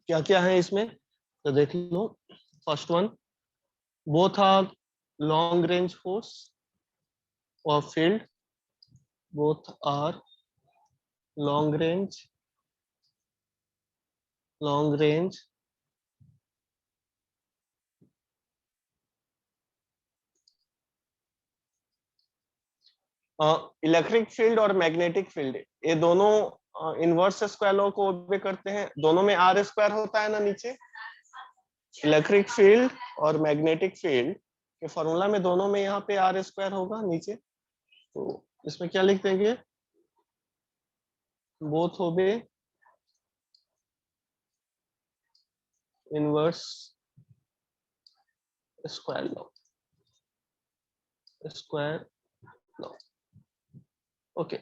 क्या क्या है इसमें, तो देख लो. First one, both are long range force, of field, both are long range electric field और magnetic field, ये दोनों इनवर्स स्क्वायर लॉ को ओबे करते हैं। दोनों में आर स्क्वायर होता है ना नीचे। इलेक्ट्रिक फील्ड और मैग्नेटिक फील्ड के फॉर्मूला में दोनों में यहाँ पे आर स्क्वायर होगा नीचे। तो इसमें क्या लिख देंगे, both obey inverse square law, square law. Okay,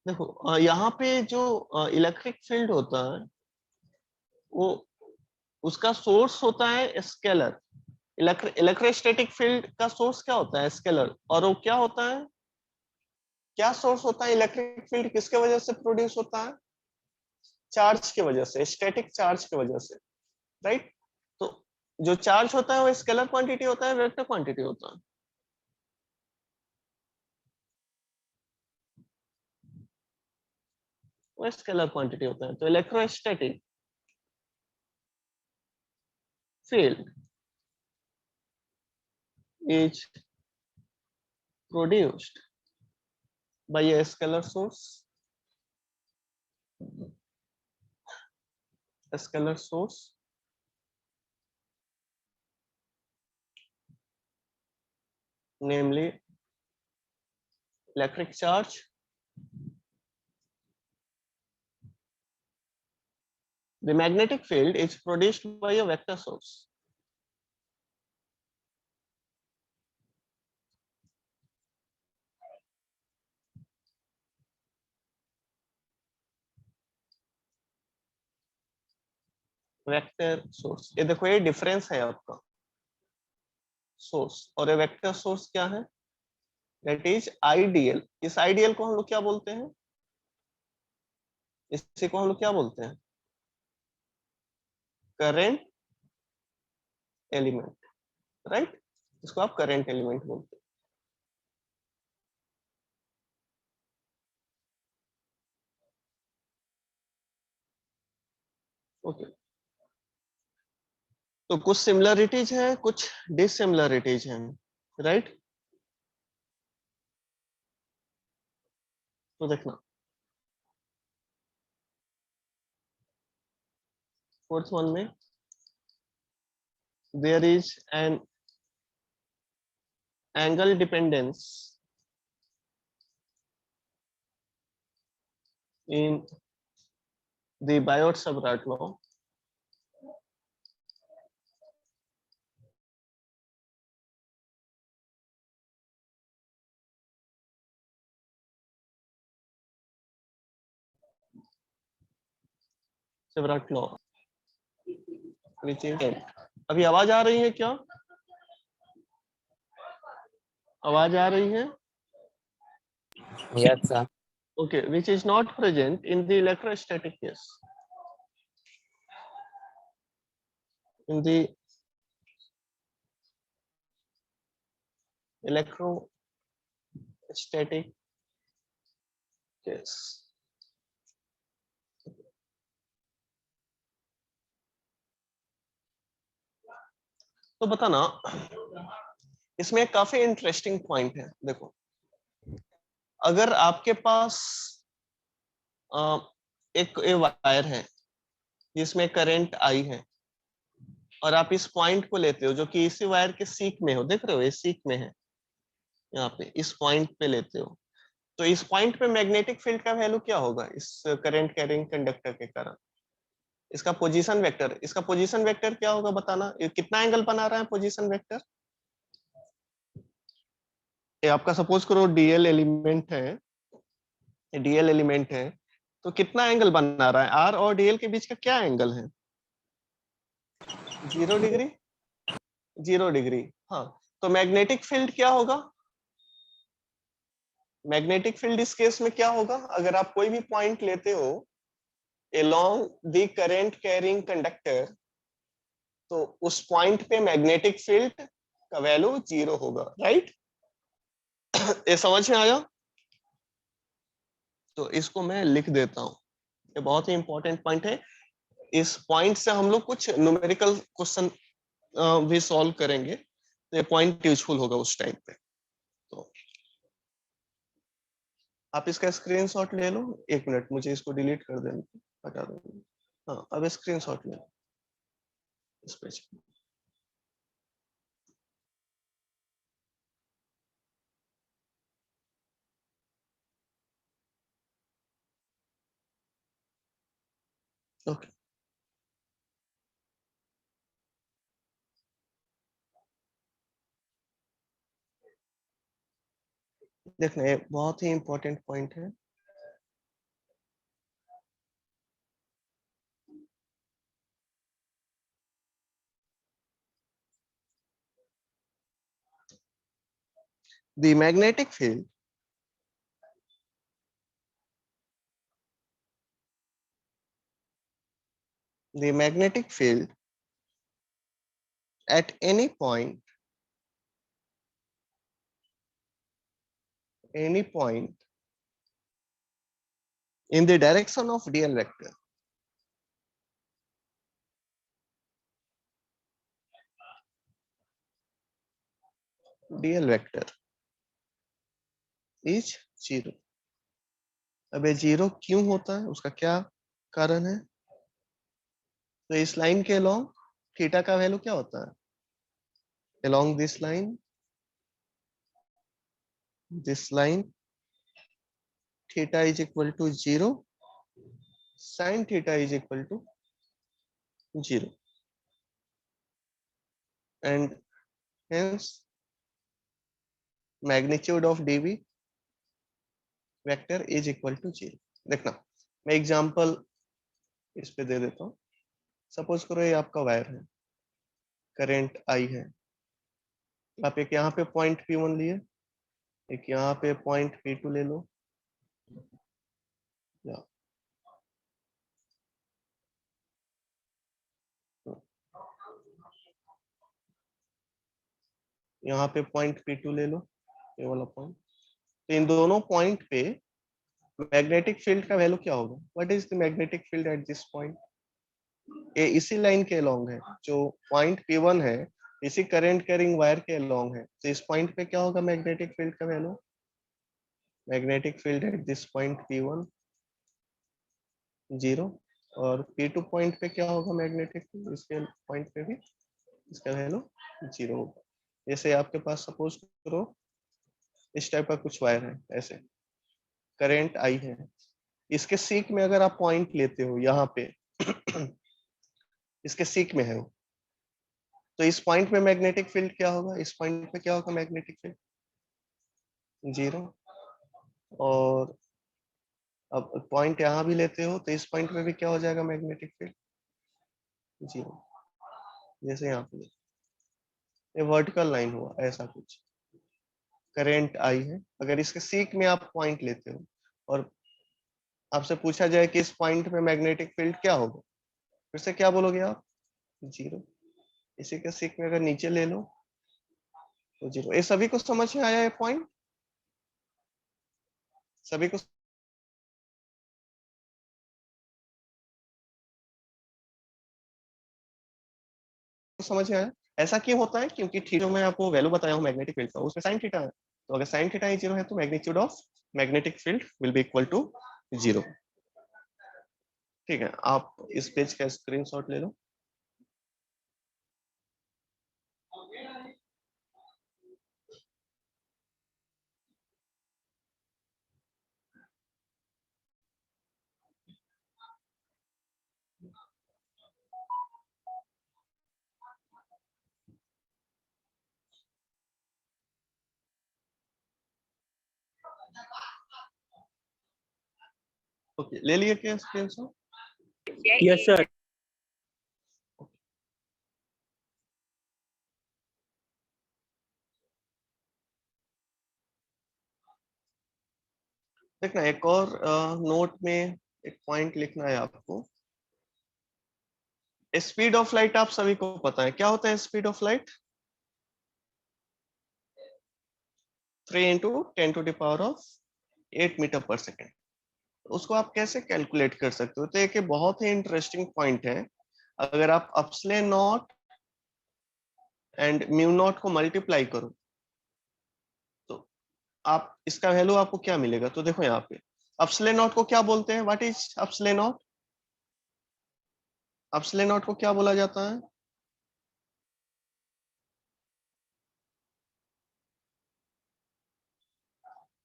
देखो यहाँ पे जो इलेक्ट्रिक फील्ड होता है वो उसका सोर्स होता है स्केलर। इलेक्ट्रोस्टैटिक फील्ड का सोर्स क्या होता है, स्केलर। और वो क्या होता है, क्या सोर्स होता है इलेक्ट्रिक फील्ड, किसके वजह से प्रोड्यूस होता है, चार्ज की वजह से, स्टैटिक चार्ज की वजह से, राइट। तो जो चार्ज होता है वो स्केलर क्वांटिटी होता है, वेक्टर क्वांटिटी होता है। वो स्केलर क्वांटिटी होता है। तो electrostatic field is produced by a scalar source, a scalar source namely electric charge the magnetic field is produced by a vector source। Vector source, ये देखो ये डिफरेंस है आपका, सोर्स और ये वेक्टर सोर्स क्या है, दैट इज आइडियल। इस आइडियल को हम लोग क्या बोलते हैं, इसी को हम लोग क्या बोलते हैं, करंट एलिमेंट, राइट। इसको आप करंट एलिमेंट बोलते हैं। ओके, तो कुछ सिमिलरिटीज है, कुछ डिसिमिलरिटीज हैं, राइट। तो देखना फोर्थ वन में there is an angle dependence in the Biot-Savart law, Savart law which is, अभी आवाज आ रही है क्या, आवाज आ रही है, Yes, sir. okay, which is not present in the electrostatic case, in the electrostatic case। तो बताना, इसमें काफी इंटरेस्टिंग पॉइंट है। देखो अगर आपके पास एक वायर है जिसमें करंट आई है और आप इस पॉइंट को लेते हो जो कि इसी वायर के सीक में हो, देख रहे हो ये सीक में है, यहाँ पे इस पॉइंट पे लेते हो, तो इस पॉइंट पे मैग्नेटिक फील्ड का वैल्यू क्या होगा इस करंट कैरिंग कंडक्टर के कारण, इसका पोजीशन वेक्टर, इसका पोजीशन वेक्टर क्या होगा बताना, ये कितना एंगल बना रहा है पोजीशन वेक्टर। ये आपका सपोज करो डीएल एलिमेंट है, डीएल एलिमेंट है, तो कितना एंगल बना रहा है, आर और डीएल के बीच का क्या एंगल है, 0 डिग्री, 0 डिग्री। हाँ, तो मैग्नेटिक फील्ड क्या होगा, मैग्नेटिक फील्ड इस केस में क्या होगा, अगर आप कोई भी पॉइंट लेते हो along the current carrying conductor, तो उस पॉइंट पे मैग्नेटिक फील्ड का वैल्यू 0 होगा, राइट? ये समझ में आया? तो इसको मैं लिख देता हूं, ये बहुत ही इंपॉर्टेंट पॉइंट है। इस पॉइंट से हम लोग कुछ न्यूमेरिकल क्वेश्चन भी सॉल्व करेंगे, तो ये पॉइंट यूजफुल होगा उस टाइम पे। तो आप इसका स्क्रीनशॉट ले लो, 1 मिनट, मुझे इसको डिलीट कर देना, हटा दो। हाँ, अब स्क्रीनशॉट ले लो इस पेज पे। ओके, देखना ये बहुत ही इंपॉर्टेंट पॉइंट है। The magnetic field at any point in the direction of dl vector is 0। अब ये 0 क्यों होता है, उसका क्या कारण है? तो इस लाइन के अलोंग थीटा का वैल्यू क्या होता है? along this line theta is equal to 0, sin theta is equal to 0, and hence magnitude of dv vector is equal to 0। देखना, मैं एग्जांपल इस पे दे देता हूँ। सपोज करो ये आपका वायर है, करंट आई है, आप एक यहाँ पे पॉइंट P1 लिए, एक यहाँ पे पॉइंट P2 ले लो, या यहाँ पे पॉइंट P2 ले लो, ये वाला पॉइंट। तो इन दोनों पॉइंट पे मैग्नेटिक फील्ड का वैल्यू क्या होगा? What is the magnetic field at this point? ये इसी लाइन के अलोंग है, जो पॉइंट P1 है इसी करंट कैरिंग वायर के अलोंग है, तो इस पॉइंट पे क्या होगा मैग्नेटिक फील्ड का value? Magnetic field at this point P1 0, और P2 पॉइंट पे क्या होगा मैग्नेटिक फील्ड, इसके पॉइंट पे भी इसका वैल्यू 0 होगा। जैसे आपके पास सपोज करो इस टाइप का कुछ वायर है, ऐसे करंट आई है, इसके सीक में अगर आप पॉइंट लेते हो यहाँ पे इसके सीक में है वो, तो इस पॉइंट पे मैग्नेटिक फील्ड क्या होगा? इस पॉइंट पे क्या होगा मैग्नेटिक फील्ड? 0। और अब पॉइंट यहाँ भी लेते हो तो इस पॉइंट पे भी क्या हो जाएगा मैग्नेटिक फील्ड? 0। जैसे यहाँ पे ये वर्टिकल लाइन हुआ, ऐसा कुछ करंट आई है, अगर इसके सीक में आप पॉइंट लेते हो और आपसे पूछा जाए कि इस पॉइंट पे मैग्नेटिक फील्ड क्या होगा, फिर से क्या बोलोगे आप? 0। इसी के सीक में अगर नीचे ले लो तो 0। ये सभी को समझ में आया ये पॉइंट? सभी को समझ में आया? ऐसा क्यों होता है? क्योंकि थीटा में आपको वैल्यू बताया हूं मैग्नेटिक फील्ड का, उसमें साइन थीटा है, तो अगर साइन थीटा 0 है तो magnitude of magnetic field will be equal to 0। ठीक है, आप इस पेज का स्क्रीनशॉट ले लो। ओके, ले लिए क्या स्क्रीनशॉट? Yes, sir. देखना एक और नोट में एक पॉइंट लिखना है आपको। स्पीड ऑफ लाइट आप सभी को पता है क्या होता है speed of light, 3 into 10⁸ metre पर सेकेंड। उसको आप कैसे कैलकुलेट कर सकते हो, तो एक बहुत ही इंटरेस्टिंग पॉइंट है। अगर आप अपसले नॉट एंड म्यू नॉट को मल्टीप्लाई करो तो आप इसका वैल्यू आपको क्या मिलेगा। तो देखो यहाँ पे अपसले नॉट को क्या बोलते हैं, what is epsilon naught, epsilon naught को क्या बोला जाता है,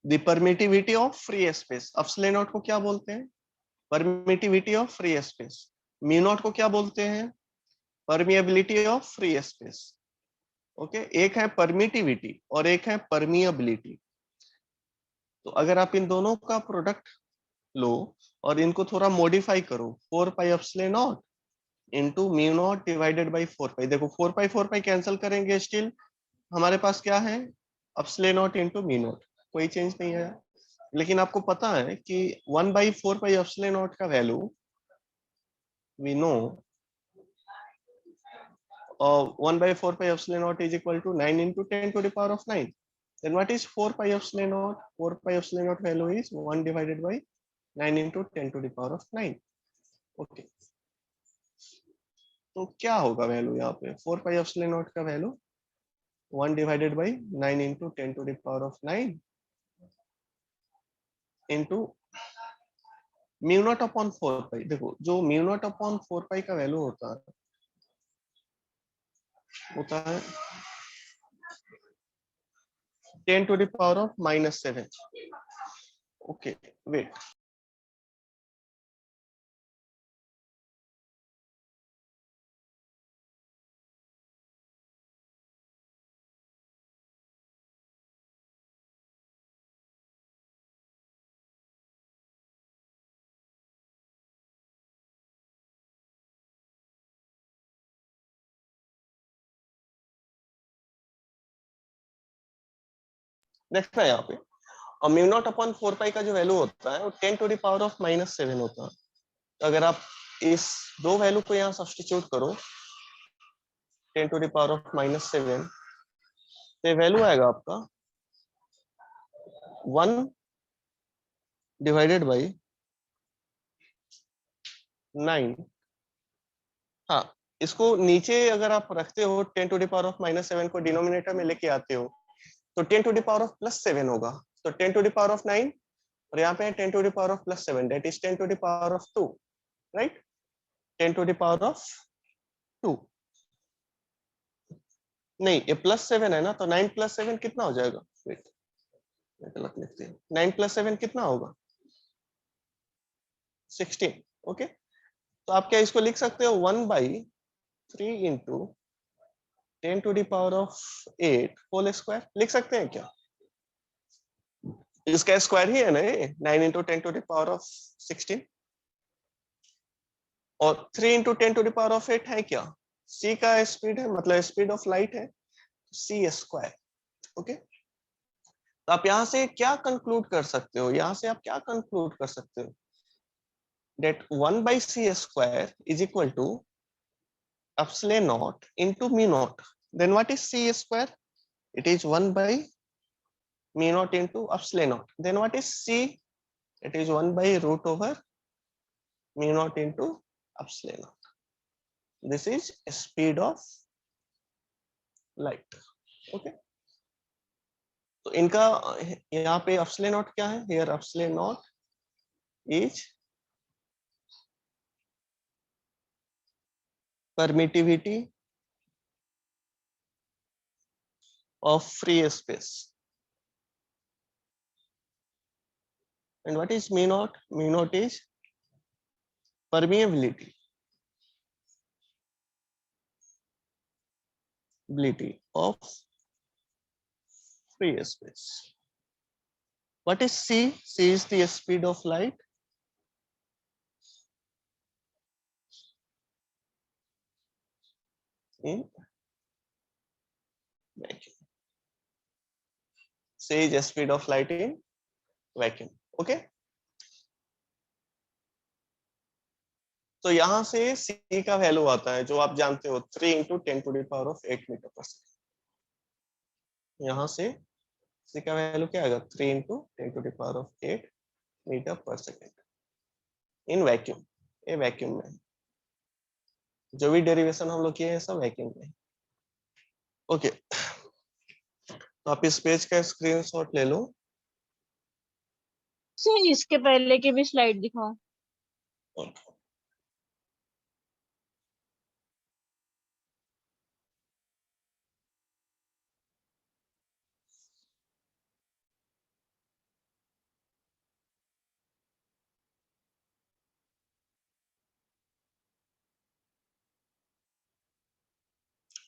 the permittivity of free space. Epsilon naught को क्या बोलते हैं, permittivity of free space. Mu naught को क्या बोलते हैं, permeability of free space. Okay, एक है परमिटिविटी और एक है परमिएबिलिटी। तो अगर आप इन दोनों का प्रोडक्ट लो और इनको थोड़ा मॉडिफाई करो, 4 पाई epsilon not into mu not divided by 4 पाई। देखो 4 पाई कैंसिल करेंगे, स्टिल हमारे पास क्या है, epsilon not into mu not, कोई चेंज नहीं है। लेकिन आपको पता है कि 1/4 पाई एप्सिलॉन नॉट का value we know, or 1/4 pi epsilon naught is equal to 9 into 10 to the power of 9. Then what is 4 pi epsilon naught? 4 pi epsilon naught value is 1 divided by 9 into 10 to the power of 9. Okay. तो क्या होगा value यहाँ पे, 4 pi epsilon naught का value 1 divided by 9 into 10 to the power of 9 into mu not upon 4 पाई। देखो जो mu not upon 4 पाई का value होता है 10 to the power of -7. Okay, wait. देखना है यहाँ पे, और म्यू नॉट अपॉन 4 पाई का जो वैल्यू होता है वो 10 टू द पावर ऑफ -7 होता है। तो अगर आप इस दो वैल्यू को यहाँ सब्स्टिट्यूट करो 10 टू द पावर ऑफ -7, तो वैल्यू आएगा आपका 1 डिवाइडेड बाई 9। हाँ, इसको नीचे अगर आप रखते हो 10 टू द पावर ऑफ -7 को डिनोमिनेटर में लेके आते हो तो 10 टू द पावर ऑफ +7 होगा। तो 10 टू द पावर ऑफ 9 और यहाँ पे 10 to the power of +7, that is 10 to the power of 2, right. 10 to the power of 2, नहीं ये +7 है ना, तो 9 + 7 कितना हो जाएगा, वेट गलत लिखते हैं, 9 + 7 कितना होगा 16। ओके, तो आप क्या इसको लिख सकते हो 1/3 into 10 to the power of 8 whole square, लिख सकते हैं क्या, इसका स्क्वायर ही है ना ये, 9 into 10 to the power of 16, और 3 into 10 to the power of 8 है क्या, c का स्पीड है, मतलब स्पीड ऑफ लाइट है, c²। ओके, तो आप यहां से क्या कंक्लूड कर सकते हो, यहां से आप क्या कंक्लूड कर सकते हो, that 1/c² is equal to epsilon naught into mu naught. Then what is c²? It is 1/mu naught into epsilon naught. Then what is c? It is 1/√mu naught into epsilon naught. This is speed of light. Okay. तो इनका यहाँ पे epsilon naught क्या है, here epsilon naught is permittivity of free space. And what is mu naught? Mu naught is permeability of free space. What is c? C is the speed of light in vacuum. C is the speed of light in vacuum. Okay, तो यहां से सी का value आता है जो आप जानते हो 3 इंटू 10⁸ मीटर पर सेकेंड। यहां से सी का वैल्यू क्या आएगा 3 इंटू 10⁸ मीटर पर सेकेंड इन वैक्यूम। ये वैक्यूम में है। जो भी डेरिवेशन हम लोग किए हैं सब वैक्यूम में। ओके, तो आप इस पेज का स्क्रीनशॉट ले लो। सर इसके पहले की भी स्लाइड दिखाओ।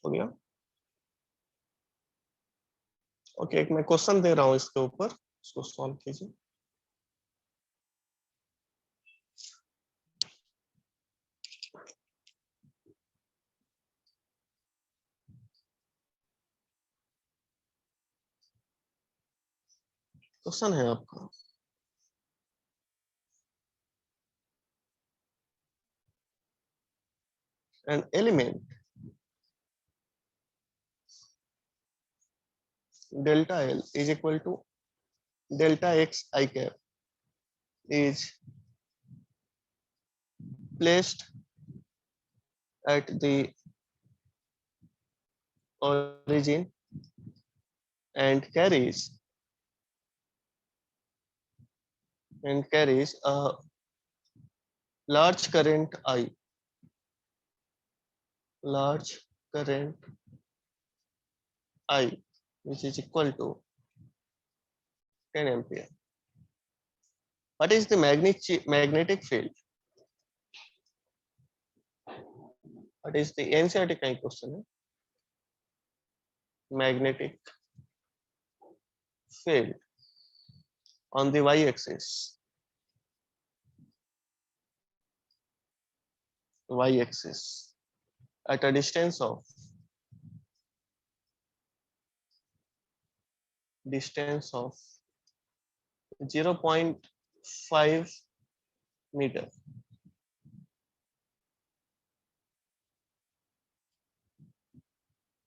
हो गया। ओके, एक मैं क्वेश्चन दे रहा हूँ इसके ऊपर, इसको सॉल्व कीजिए। क्वेश्चन है आपका, an element delta L is equal to delta X I cap is placed at the origin and carries a large current I, which is equal to 10 ampere. What is the magnetic field? What is the NCERT kind of question है? Magnetic field on the y-axis at a distance of 0.5 meter.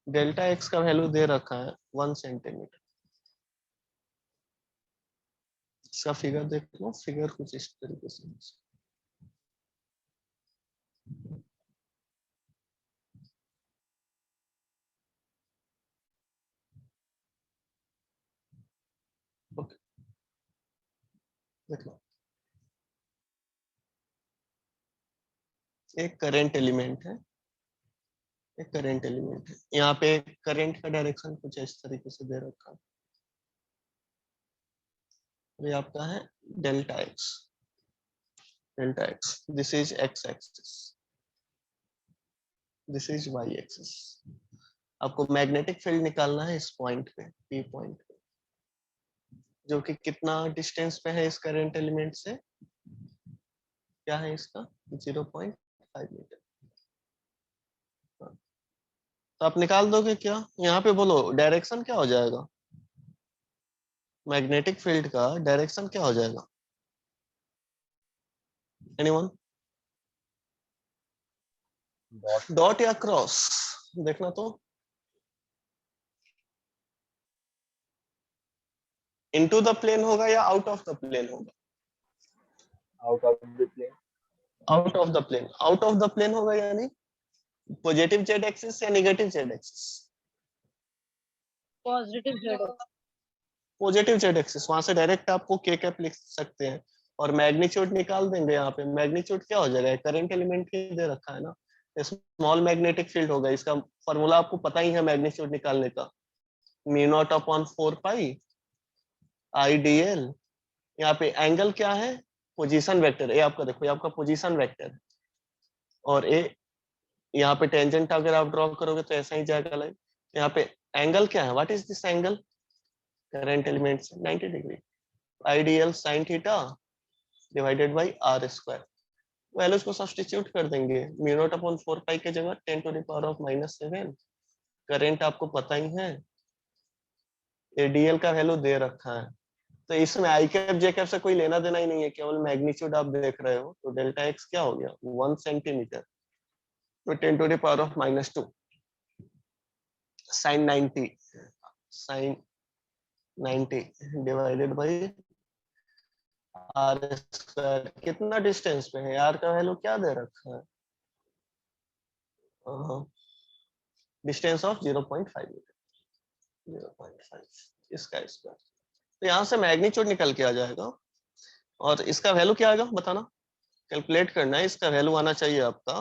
Delta x का value दे रखा है 1 centimetre. इसका figure देख लो, figure कुछ इस तरीके से। ओके, देख लो, एक करंट एलिमेंट है, यहाँ पे करंट का डायरेक्शन कुछ इस तरीके से दे रखा है। ये आपका है delta X, this is X axis, this is Y axis. आपको मैग्नेटिक फील्ड निकालना है इस पॉइंट पे, पी पॉइंट पे, जो कि कितना डिस्टेंस पे है इस करंट एलिमेंट से, क्या है इसका 0.5 मीटर। तो आप निकाल दोगे क्या, यहाँ पे बोलो डायरेक्शन क्या हो जाएगा, मैग्नेटिक फील्ड का डायरेक्शन क्या हो जाएगा, एनीवन? डॉट या क्रॉस, देखना तो। इनटू द प्लेन होगा या आउट ऑफ द प्लेन होगा? Out of the plane. Out of the plane, out of the plane होगा, यानी पॉजिटिव जेड एक्सिस या negative Z axis? Positive Z. Positive Z axis, वहां से डायरेक्ट आपको के कैप लिख सकते हैं और मैग्नीट्यूड निकाल देंगे। यहाँ पे मैग्नीट्यूड क्या हो जाएगा, करंट एलिमेंट के दे रखा है ना, स्मॉल मैग्नेटिक फील्ड होगा। इसका फॉर्मूला आपको पता ही है मैग्नीट्यूड निकालने का, mu not upon 4 pi I D L. यहाँ पे एंगल क्या है, पोजीशन वेक्टर, ये आपका देखो, ये आपका पोजीशन वेक्टर है, और ए यहाँ पे टेंजेंट अगर आप ड्रॉ करोगे तो ऐसा ही जाएगा लाइन। यहाँ पे एंगल क्या है, what is this angle, current element से 90 degree, IDL sine theta divided by R square. Values को सब्स्टिट्यूट कर देंगे, म्यू नॉट अपॉन 4 पाई के जगह 10⁻⁻⁷। करंट आपको पता ही है, एडीएल का वैल्यू दे रखा है, तो तो इसमें आई कैप जे कैप से कोई लेना देना ही नहीं है, केवल मैग्नीट्यूड आप देख रहे हो। तो डेल्टा एक्स क्या हो गया 1 सेंटीमीटर, तो 10 to the power of -2 sine 90 sine 90 divided by R square. कितना डिस्टेंस पे है, आर का वैल्यू क्या दे रखा है, डिस्टेंस ऑफ 0.5 मीटर, 0.5 इसका स्क्वायर। तो यहाँ से मैग्नीट्यूड निकल के आ जाएगा, और इसका वैल्यू क्या आएगा बताना, कैलकुलेट करना है। इसका वैल्यू आना चाहिए आपका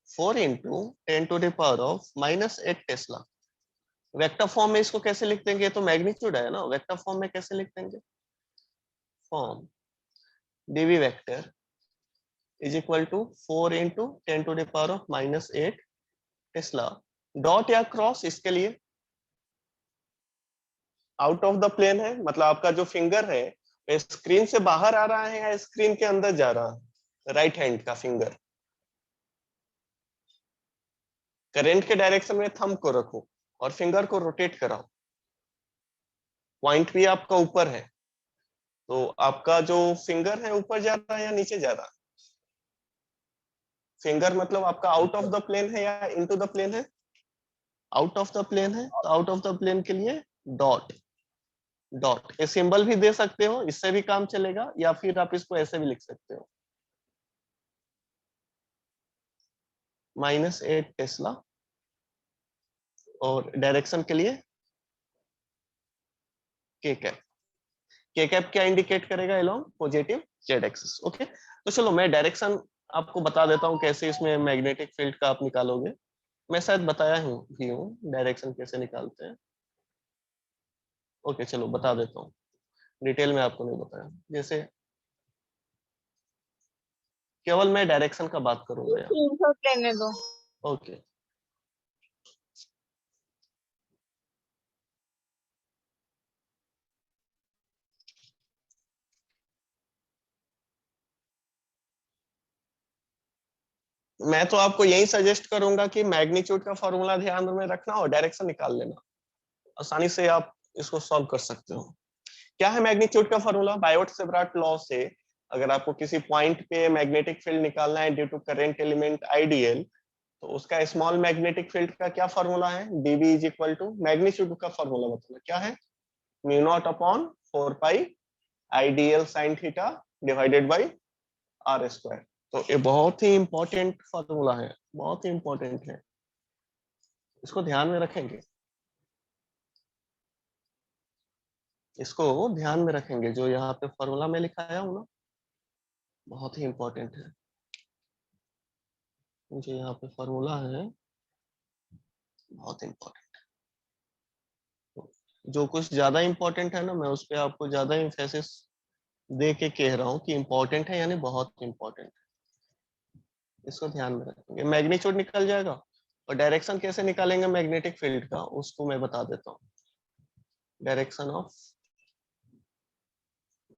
4 into 10 to the power of -8 tesla. Vector form में इसको कैसे लिख देंगे, तो मैग्नीट्यूड है ना, वेक्टर फॉर्म में कैसे लिख देंगे, form dv vector is equal to 4 into 10 to the power of -8 tesla. Dot या क्रॉस, इसके लिए आउट ऑफ द प्लेन है, मतलब आपका जो फिंगर है स्क्रीन से बाहर आ रहा है या स्क्रीन के अंदर जा रहा है, राइट हैंड का फिंगर। करंट के डायरेक्शन में थंब को रखो और फिंगर को रोटेट कराओ, पॉइंट भी आपका ऊपर है, तो आपका जो फिंगर है ऊपर जा रहा है या नीचे जा रहा है, फिंगर मतलब आपका आउट ऑफ द प्लेन है या इनटू द प्लेन है, आउट ऑफ द प्लेन है, तो आउट ऑफ द प्लेन के लिए डॉट। डॉट ये सिंबल भी दे सकते हो, इससे भी काम चलेगा, या फिर आप इसको ऐसे भी लिख सकते हो -8 टेस्ला, और डायरेक्शन के लिए के कैप। के कैप क्या इंडिकेट करेगा, along positive Z axis. Okay, तो चलो मैं डायरेक्शन आपको बता देता हूँ कैसे इसमें मैग्नेटिक फील्ड का आप निकालोगे। मैं शायद बताया हूँ डायरेक्शन कैसे निकालते हैं। ओके चलो बता देता हूँ, डिटेल में आपको नहीं बताया। जैसे केवल मैं डायरेक्शन का बात करूंगा यहाँ। स्क्रीनशॉट लेने दो। ओके मैं तो आपको यही सजेस्ट करूंगा कि मैग्नीट्यूड का फॉर्मूला ध्यान में रखना और डायरेक्शन निकाल लेना, आसानी से आप इसको सॉल्व कर सकते हो। क्या है मैग्नीट्यूड का फॉर्मूला, बायोट-सेवर्ट लॉ से अगर आपको किसी पॉइंट पे मैग्नेटिक फील्ड निकालना है due to current element ideal, तो उसका स्मॉल मैग्नेटिक फील्ड का क्या फॉर्मूला है, dv is equal to magnitude का फॉर्मूला बताना क्या है, mu not upon 4 pi ideal sine theta divided by R square. तो ये बहुत ही इंपॉर्टेंट फॉर्मूला है, बहुत ही इंपॉर्टेंट है, इसको ध्यान में रखेंगे, इसको ध्यान में रखेंगे। जो यहाँ पे फॉर्मूला में लिखाया हूँ ना, बहुत ही इंपॉर्टेंट है। जो यहाँ पे फॉर्मूला है बहुत इंपॉर्टेंट, जो कुछ ज्यादा इंपॉर्टेंट है ना, मैं उस पर आपको ज्यादा एम्फेसिस दे के कह रहा हूँ कि इंपॉर्टेंट है, यानी बहुत इंपॉर्टेंट है, इसको ध्यान में रखेंगे। मैग्नीट्यूड निकल जाएगा, और डायरेक्शन कैसे निकालेंगे मैग्नेटिक फील्ड का, उसको मैं बता देता हूँ। Direction of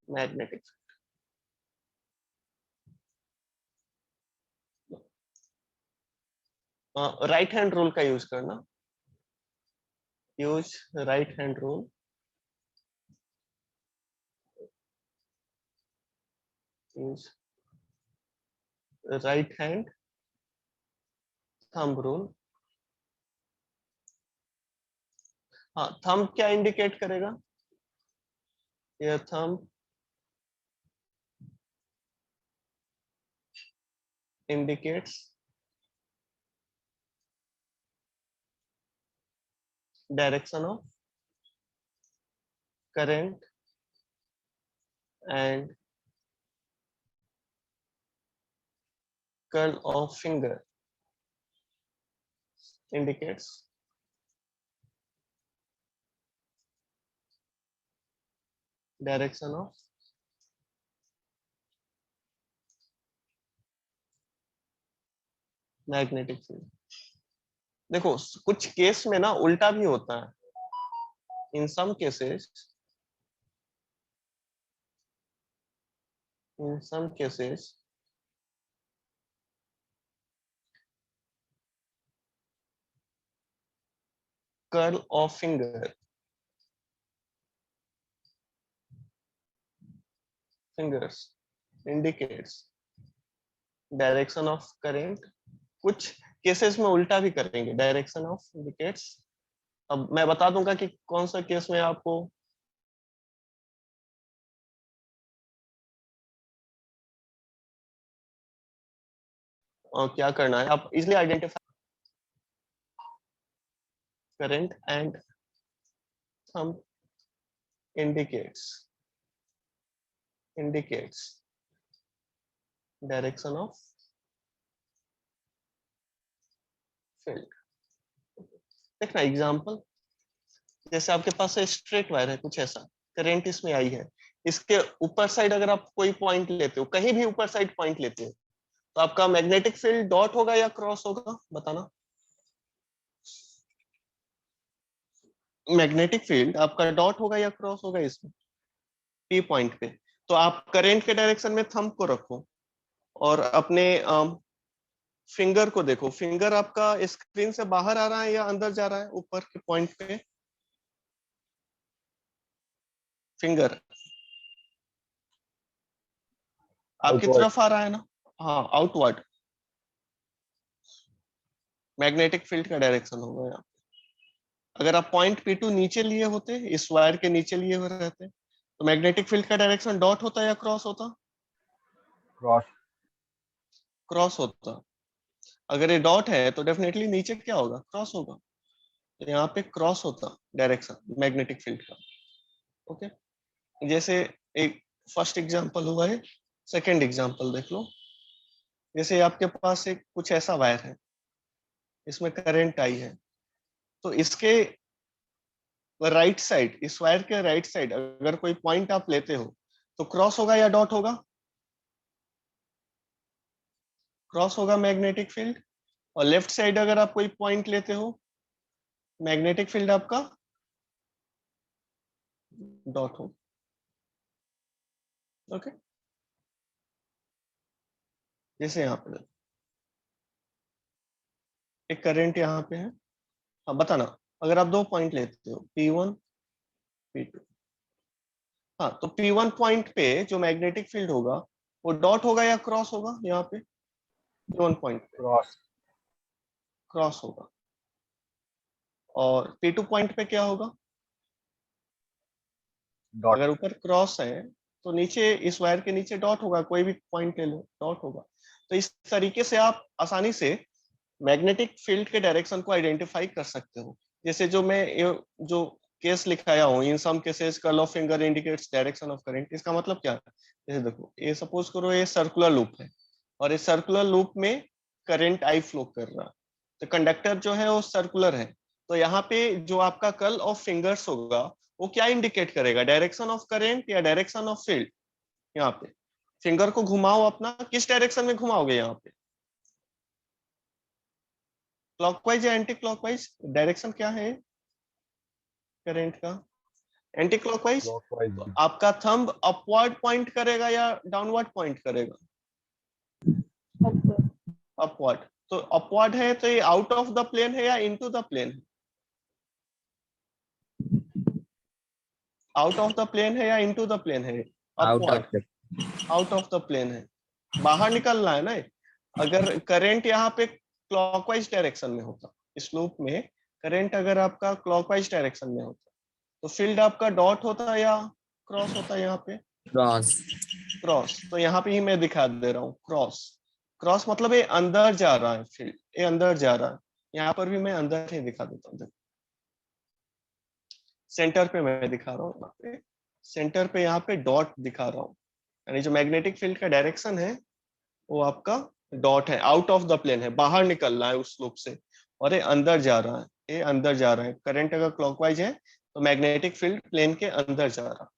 magnetic, right hand rule का यूज करना, use right hand rule, use right hand thumb rule. हाँ, थंब क्या इंडिकेट करेगा, यह thumb indicates direction of current and curl of finger indicates direction of magnetic field. देखो कुछ case में ना उल्टा भी होता है, in some cases, in some cases curl of finger fingers indicates direction of current. कुछ केसेस में उल्टा भी करेंगे, डायरेक्शन ऑफ इंडिकेट्स। अब मैं बता दूंगा कि कौन सा केस में आपको क्या करना है। आप easily identify current and thumb indicates direction of field। देखना एग्जांपल, जैसे आपके पास स्ट्रेट वायर है, कुछ ऐसा करंट इसमें आई है, इसके ऊपर साइड अगर आप कोई पॉइंट लेते हो, कहीं भी ऊपर साइड पॉइंट लेते हो, तो आपका मैग्नेटिक फील्ड डॉट होगा या क्रॉस होगा, बताना। मैग्नेटिक फील्ड आपका डॉट होगा या क्रॉस होगा इसमें पी पॉइंट पे। तो आप करंट के डायरेक्शन में थंब को रखो और अपने फिंगर को देखो, फिंगर आपका स्क्रीन से बाहर आ रहा है या अंदर जा रहा है ऊपर के पॉइंट पे। फिंगर आपकी तरफ आ रहा है ना, हाँ आउटवर्ड मैग्नेटिक फील्ड का डायरेक्शन होगा यहाँ। अगर आप पॉइंट P2 नीचे लिए होते, इस वायर के नीचे लिए हुए रहते, तो मैग्नेटिक फील्ड का डायरेक्शन डॉट होता या क्रॉस होता? क्रॉस। क्रॉस होता। अगर ये डॉट है तो डेफिनेटली नीचे क्या होगा, क्रॉस होगा। तो यहाँ पे क्रॉस होता डायरेक्शन मैग्नेटिक फील्ड का। ओके, जैसे एक फर्स्ट एग्जांपल हुआ है, सेकंड एग्जांपल देख लो। जैसे आपके पास एक कुछ ऐसा वायर है, इसमें करंट आई है, तो इसके राइट साइड, इस वायर के राइट साइड अगर कोई पॉइंट आप लेते हो, तो क्रॉस होगा या डॉट होगा? क्रॉस होगा मैग्नेटिक फील्ड। और लेफ्ट साइड अगर आप कोई पॉइंट लेते हो, मैग्नेटिक फील्ड आपका डॉट हो। ओके, जैसे यहाँ पे एक करंट यहाँ पे है, हाँ बताना। अगर आप दो पॉइंट लेते हो P1 P2, हाँ तो P1 पॉइंट पे जो मैग्नेटिक फील्ड होगा वो डॉट होगा या क्रॉस होगा? यहाँ पे P1 पॉइंट पे क्रॉस। क्रॉस होगा। और P2 पॉइंट पे क्या होगा? डॉट। अगर ऊपर क्रॉस है तो नीचे इस वायर के नीचे डॉट होगा, कोई भी पॉइंट ले लो डॉट होगा। तो इस तरीके से आप आसानी से मैग्नेटिक फील्ड के डायरेक्शन को आइडेंटिफाई कर सकते हो। जैसे जो मैं जो केस लिखाया हूँ, in some cases curl of finger indicates direction of current, इसका मतलब क्या है? जैसे देखो, ये सपोज करो ये सर्कुलर लूप है और इस सर्कुलर लूप में करंट आई फ्लो कर रहा है, तो कंडक्टर जो है वो सर्कुलर है, तो यहाँ पे जो आपका कर्ल ऑफ फिंगर्स होगा वो क्या इंडिकेट करेगा, डायरेक्शन ऑफ करंट या डायरेक्शन ऑफ फील्ड? यहाँ पे फिंगर को घुमाओ अपना, किस डायरेक्शन में घुमाओगे? यहाँ पे क्लॉकवाइज या एंटी क्लॉकवाइज? डायरेक्शन क्या है करंट का? Anti clockwise. क्लॉकवाइज। तो आपका थंब अपवर्ड पॉइंट करेगा या डाउनवर्ड पॉइंट करेगा? अपवर्ड। तो अपवर्ड है तो ये आउट ऑफ द प्लेन है या इनटू द प्लेन है? आउट ऑफ द प्लेन है या इनटू द प्लेन है? Out upward. Of the out of the plane है, बाहर निकलना है ना। अगर करंट यहाँ पे क्लॉकवाइज डायरेक्शन में होता, इस लूप में करंट अगर आपका क्लॉकवाइज डायरेक्शन में होता, तो फील्ड आपका डॉट होता या क्रॉस होता? यहाँ पे क्रॉस। क्रॉस। तो यहाँ पे ही मैं दिखा दे रहा हूँ क्रॉस। क्रॉस मतलब ये अंदर जा रहा है, फील्ड ये अंदर जा रहा है। यहाँ पर भी मैं अंदर ही दिखा देता हूँ, सेंटर पे मैं दिखा रहा हूँ, यहाँ पे सेंटर पे यहाँ पे डॉट दिखा रहा हूँ, यानी जो मैग्नेटिक फील्ड का डायरेक्शन है वो आपका डॉट है, आउट ऑफ द प्लेन है, बाहर निकल रहा है उस लूप से, और ये अंदर जा रहा है, ये अंदर जा रहा है। करंट अगर क्लॉकवाइज है तो मैग्नेटिक फील्ड प्लेन के अंदर जा रहा है।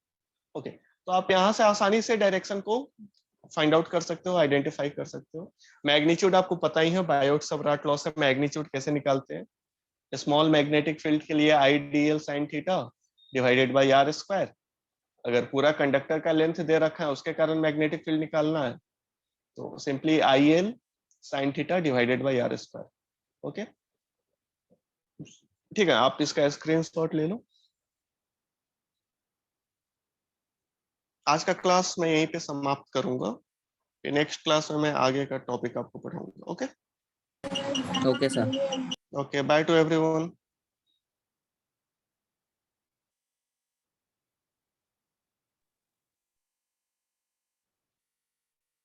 ओके, तो आप यहाँ से आसानी से डायरेक्शन को फाइंड आउट कर सकते हो, आइडेंटिफाई कर सकते हो। मैग्नीट्यूड आपको पता ही है, बायोट-सब्राट लॉ से मैग्नीट्यूड कैसे निकालते हैं। स्मॉल मैग्नेटिक फील्ड के लिए IDL sine theta divided by R square. अगर पूरा कंडक्टर का लेंथ दे रखा है उसके कारण मैग्नेटिक फील्ड निकालना है, तो simply I L sine theta divided by R square. Okay, ठीक है, आप इसका स्क्रीनशॉट ले लो। आज का क्लास मैं यहीं पे समाप्त करूंगा। नेक्स्ट क्लास में मैं आगे का टॉपिक आपको पढ़ाऊंगा। Okay okay sir. Okay, by two everyone.